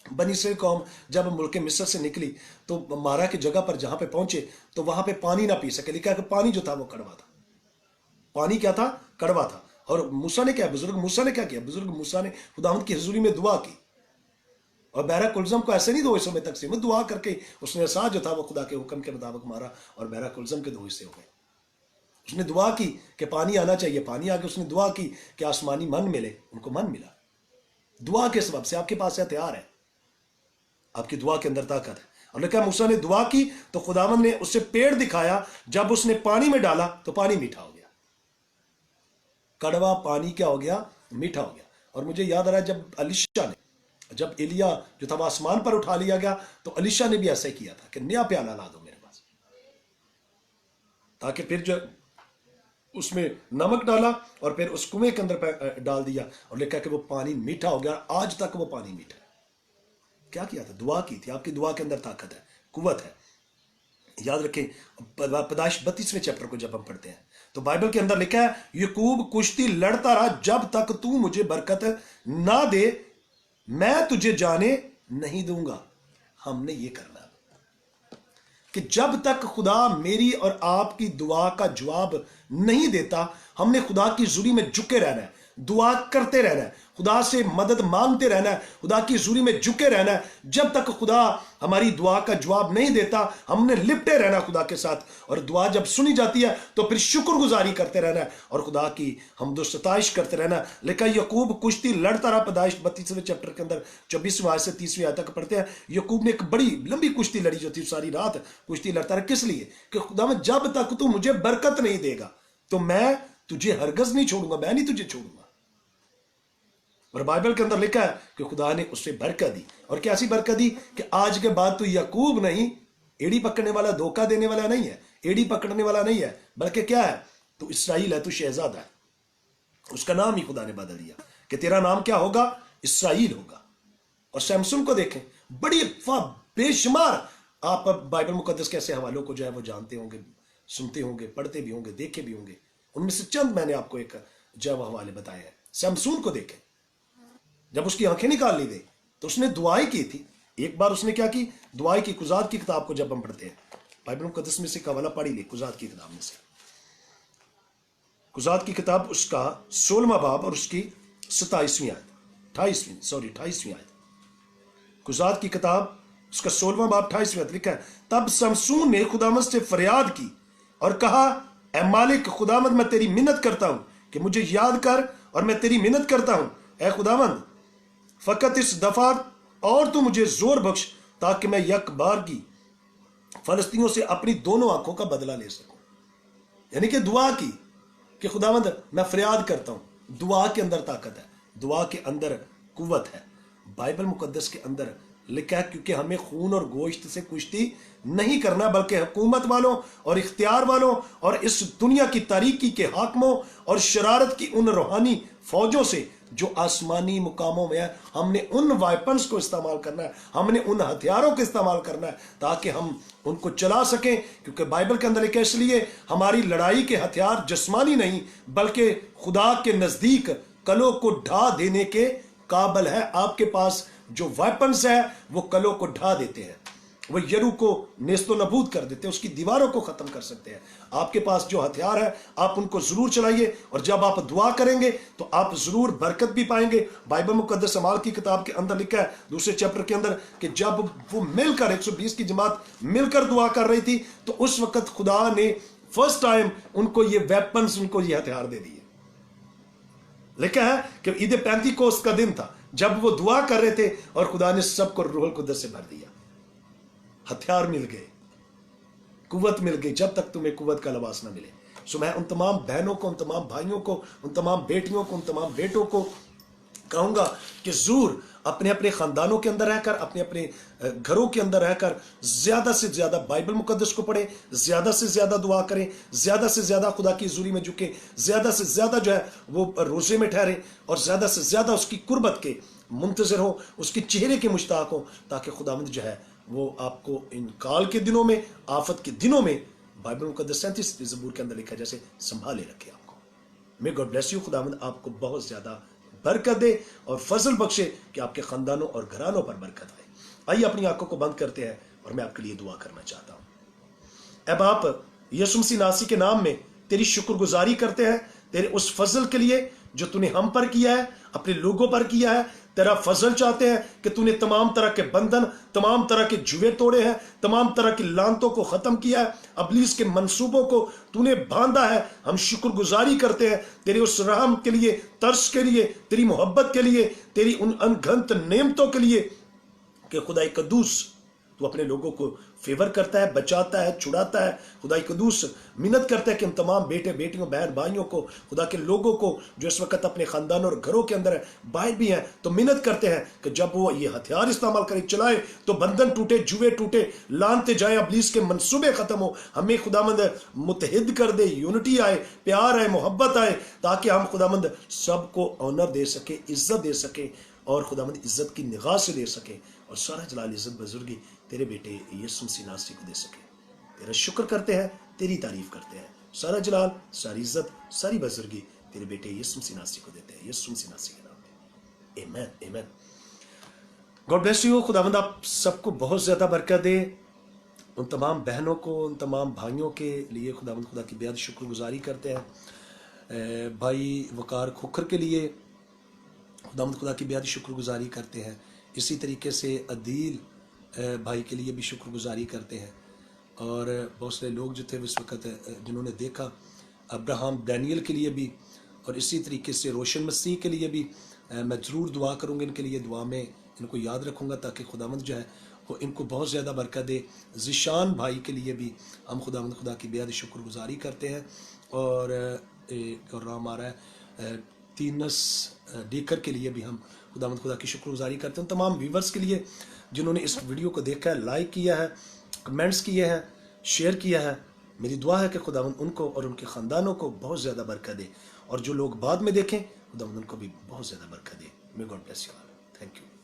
بنی اسرائیل قوم جب ملک مصر سے نکلی تو مارا کی جگہ پر جہاں پہ پہنچے تو وہاں پہ پانی نہ پی سکے. لکھا کہ پانی جو تھا وہ کڑوا تھا. پانی کیا تھا؟ کڑوا تھا. اور موسیٰ نے کیا, بزرگ موسیٰ نے کیا کیا؟ بزرگ موسیٰ نے خداوند کی حضوری میں دعا کی, اور بحیرہ کلزم کو ایسے نہیں 2 حصوں میں تقسیم, دعا کر کے اس نے عصا جو تھا وہ خدا کے حکم کے مطابق مارا اور بحیرہ کلزم کے 2 حصے ہو گئے. اس نے دعا کی کہ پانی آنا چاہیے, پانی آ کے اس نے دعا کی کہ آسمانی من ملے, ان کو من ملا. دعا کے سبب سے آپ کے پاس ہتھیار ہے, آپ کی دعا کے اندر طاقت ہے. اور لکھا موسیٰ نے دعا کی تو خداوند نے اس سے پیڑ دکھایا, جب اس نے پانی میں ڈالا تو پانی میٹھا ہو گیا. کڑوا پانی کیا ہو گیا؟ میٹھا ہو گیا. اور مجھے یاد آ رہا ہے جب ایلیا جو تھا وہ آسمان پر اٹھا لیا گیا تو الیشا نے بھی ایسا ہی کیا تھا کہ نیا پیالہ لا دو میرے پاس, تاکہ پھر جو اس میں نمک ڈالا اور پھر اس کنویں کے اندر ڈال دیا اور لکھا کہ وہ پانی میٹھا ہو گیا. آج تک وہ پانی میٹھا ہے. کیا کیا تھا؟ دعا کی تھی. آپ کی دعا کے اندر طاقت ہے, قوت ہے. یاد رکھیں پیدائش 32ویں چیپٹر کو جب ہم پڑھتے ہیں تو بائبل کے اندر لکھا ہے یعقوب کشتی لڑتا رہا جب تک تو مجھے برکت نہ دے, میں تجھے جانے نہیں دوں گا. ہم نے یہ کرنا کہ جب تک خدا میری اور آپ کی دعا کا جواب نہیں دیتا, ہم نے خدا کی حضوری میں جھکے رہنا ہے. दुआ करते रहना है, खुदा से मदद मांगते रहना है, खुदा की हुजूरी में झुके रहना है। जब तक खुदा हमारी दुआ का जवाब नहीं देता, हमने लिपटे रहना खुदा के साथ, और दुआ जब सुनी जाती है तो फिर शुक्रगुजारी करते रहना है और खुदा की हमदो सताइश करते रहना। लेकिन यकूब कुश्ती लड़ता रहा। पैदाइश 32वें चैप्टर के अंदर 24वें आयत से 30वीं आयत तक पढ़ते हैं, यकूब ने एक बड़ी लंबी कुश्ती लड़ी जो थी, सारी रात कुश्ती लड़ता रहा। किस लिए? कि खुदा में जब तक तू मुझे बरकत नहीं देगा तो मैं तुझे हरगज नहीं छोड़ूंगा, मैं नहीं तुझे छोड़ूंगा। और बाइबल के अंदर लिखा है कि खुदा ने उससे बरकत दी, और कैसी बरकत दी कि आज के बाद तो याकूब नहीं, एड़ी पकड़ने वाला, धोखा देने वाला नहीं है, एड़ी पकड़ने वाला नहीं है, बल्कि क्या है, तू इसराइल है, तू शहजादा है। उसका नाम ही खुदा ने बदल दिया कि तेरा नाम क्या होगा? इसराइल होगा। और सैमसन को देखें, बड़ी बेशुमार, आप बाइबल मुकद्दस के ऐसे हवालों को जो है वो जानते होंगे, सुनते होंगे, पढ़ते भी होंगे, देखे भी होंगे। उनमें से चंद मैंने आपको एक जो हवाले बताए हैं। सैमसून को देखें, जब उसकी आंखें निकाल ली गई तो उसने दुआई की थी। एक बार उसने क्या की? दुआई की। कुजात की किताब को जब हम पढ़ते हैं, बाइबल मुकद्दस में से हवाला पढ़ी ले, कुजात की किताब में से, कुजात की किताब उसका 16वां बाब और उसकी 27वीं आयत, 28वीं आयत। कुजात की किताब उसका 16वां बाब 28वीं आयत लिखा है, तब समसून ने खुदावंद से फरियाद की और कहा, ए मालिक खुदावंद, मैं तेरी मिन्नत करता हूं कि मुझे याद कर, और मैं तेरी मिन्नत करता हूं ए खुदावंद, फकत इस दफा और तू मुझे जोर बख्श, ताकि मैं यक बार की फलस्तीनियों से अपनी दोनों आंखों का बदला ले सकूं। यानी कि दुआ की कि खुदावंद मैं फरियाद करता हूं। दुआ के अंदर ताकत है, दुआ के अंदर कुव्वत है। बाइबल मुकद्दस के अंदर लिखा है, क्योंकि हमें खून और गोश्त से कुश्ती नहीं करना, बल्कि हुकूमत वालों और इख्तियार वालों और इस दुनिया की तारीकी के हाकमों और शरारत की उन रूहानी फौजों से जो आसमानी मुकामों में है। हमने उन वेपन्स को इस्तेमाल करना है, हमने उन हथियारों को इस्तेमाल करना है ताकि हम उनको चला सकें। क्योंकि बाइबल के अंदर लिखा है, इसलिए हमारी लड़ाई के हथियार जिस्मानी नहीं, बल्कि खुदा के नजदीक कलों को ढा देने के काबिल है। आपके पास जो वेपन्स है वो कलों को ढा देते हैं, वो यरू को नेस्तो नबूद कर देते हैं, उसकी दीवारों को खत्म कर सकते हैं। आपके पास जो हथियार है आप उनको जरूर चलाइए, और जब आप दुआ करेंगे तो आप जरूर बरकत भी पाएंगे। बाइबल मुकद्दस अमाल की किताब के अंदर लिखा है 2 चैप्टर के अंदर कि जब वो मिलकर 120 की जमात मिलकर दुआ कर रही थी तो उस वक्त खुदा ने फर्स्ट टाइम उनको ये वेपन्स, उनको ये हथियार दे दिए। लिखा है कि ईद पेंतीकोस्त का दिन था जब वो दुआ कर रहे थे और खुदा ने सबको रूहुल कुद्दस से भर दिया। हथियार मिल गए, कुव्वत मिल गई। जब तक तुम्हें कुव्वत का लिबास ना मिले। सो मैं उन तमाम बहनों को, उन तमाम भाइयों को, उन तमाम बेटियों को, उन तमाम बेटों को कहूंगा कि जरूर अपने अपने खानदानों के अंदर रहकर, अपने अपने घरों के अंदर रहकर ज्यादा से ज्यादा बाइबल मुकद्दस को पढ़ें, ज्यादा से ज्यादा दुआ करें, ज्यादा से ज्यादा खुदा की हुजूरी में झुके, ज्यादा से ज्यादा जो है वो रोजे में ठहरे, और ज्यादा से ज्यादा उसकी कुर्बत के मुंतजर हो, उसके चेहरे के मुश्ताक हो, ताकि खुदावंद जो है वो आपको इन काल के दिनों में, आफत के दिनों में, बाइबल मुकद्दस 37 ज़बूर के अंदर लिखा है, जैसे संभाले रखे आपको। मे गॉड ब्लेस यू। खुदावंद आपको बहुत ज्यादा बरकत दे और फजल बख्शे कि आपके खानदानों और घरानों पर बरकत आए। आइए अपनी आंखों को बंद करते हैं और मैं आपके लिए दुआ करना चाहता हूं। अब आप यीशु मसीह नासी के नाम में तेरी शुक्रगुजारी करते हैं, तेरे उस फजल के लिए जो तूने हम पर किया है, अपने लोगों पर किया है। तेरा फजल चाहते हैं कि तूने तमाम तरह के बंधन, तमाम तरह के जुए तोड़े हैं, तमाम तरह की लानतों को खत्म किया है, अबलीस के मंसूबों को तूने बांधा है। हम शुक्रगुजारी करते हैं तेरे उस रहम के लिए, तरस के लिए, तेरी मोहब्बत के लिए, तेरी उन अनगिनत नेमतों के लिए कि खुदाई कद्दूस तू अपने लोगों को फेवर करता है, बचाता है, छुड़ाता है। खुदाई कद्दूस मिन्नत करता है कि हम तमाम बेटे बेटियों, बहन भाइयों को, खुदा के लोगों को जो इस वक्त अपने खानदान और घरों के अंदर है, बाहर भी हैं, तो मिन्नत करते हैं कि जब वो ये हथियार इस्तेमाल करें, चलाए, तो बंधन टूटे, जुए टूटे, लानते जाए, अबलीस के मंसूबे खत्म हो। हमें खुदामंद मुतहिद कर दे, यूनिटी आए, प्यार आए, मोहब्बत आए, ताकि हम खुदामंद सबको ऑनर दे सके, इज्जत दे सके, और खुदामंद इज्जत की निगाह से दे सके, और सारा जलाल इज्जत बुजुर्गी तेरे बेटे यीशु मसीह नासरी को दे सके। तेरा शुक्र करते हैं, तेरी तारीफ करते हैं। सारा जलाल, सारी इज्जत, सारी बुजुर्गी तेरे बेटे यीशु मसीह नासरी को देते हैं, यीशु मसीह नासरी के नाम में। आमीन, आमीन। God bless you. खुदावंद आप सबको बहुत ज्यादा बरकत दे। उन तमाम बहनों को, उन तमाम भाइयों के लिए खुदावंद खुदा की बेहद शुक्रगुजारी करते हैं भाई वकार खोखर के लिए खुदा की बेहद शुक्रगुजारी करते हैं। इसी तरीके से अदील भाई के लिए भी शुक्रगुजारी करते हैं। और बहुत सारे लोग जो थे उस वक्त जिन्होंने देखा, अब्राहम डैनियल के लिए भी, और इसी तरीके से रोशन मसीह के लिए भी मैं ज़रूर दुआ करूँगा, इनके लिए दुआ में इनको याद रखूँगा ताकि खुदावंद जो है वो इनको बहुत ज़्यादा बरकत दे। ज़िशान भाई के लिए भी हम खुदा की बेहद शुक्रगुजारी करते हैं। और एक और नाम आ रहा है तीनस डेकर के लिए भी हम खुदा की शुक्रगुजारी करते हैं। तमाम व्यूवर्स के लिए जिन्होंने इस वीडियो को देखा है, लाइक किया है, कमेंट्स किए हैं, शेयर किया है, मेरी दुआ है कि खुदावंद उनको और उनके ख़ानदानों को बहुत ज़्यादा बरकत दे, और जो लोग बाद में देखें खुदावंद उनको भी बहुत ज़्यादा बरकत दे। May God bless you all. Thank you.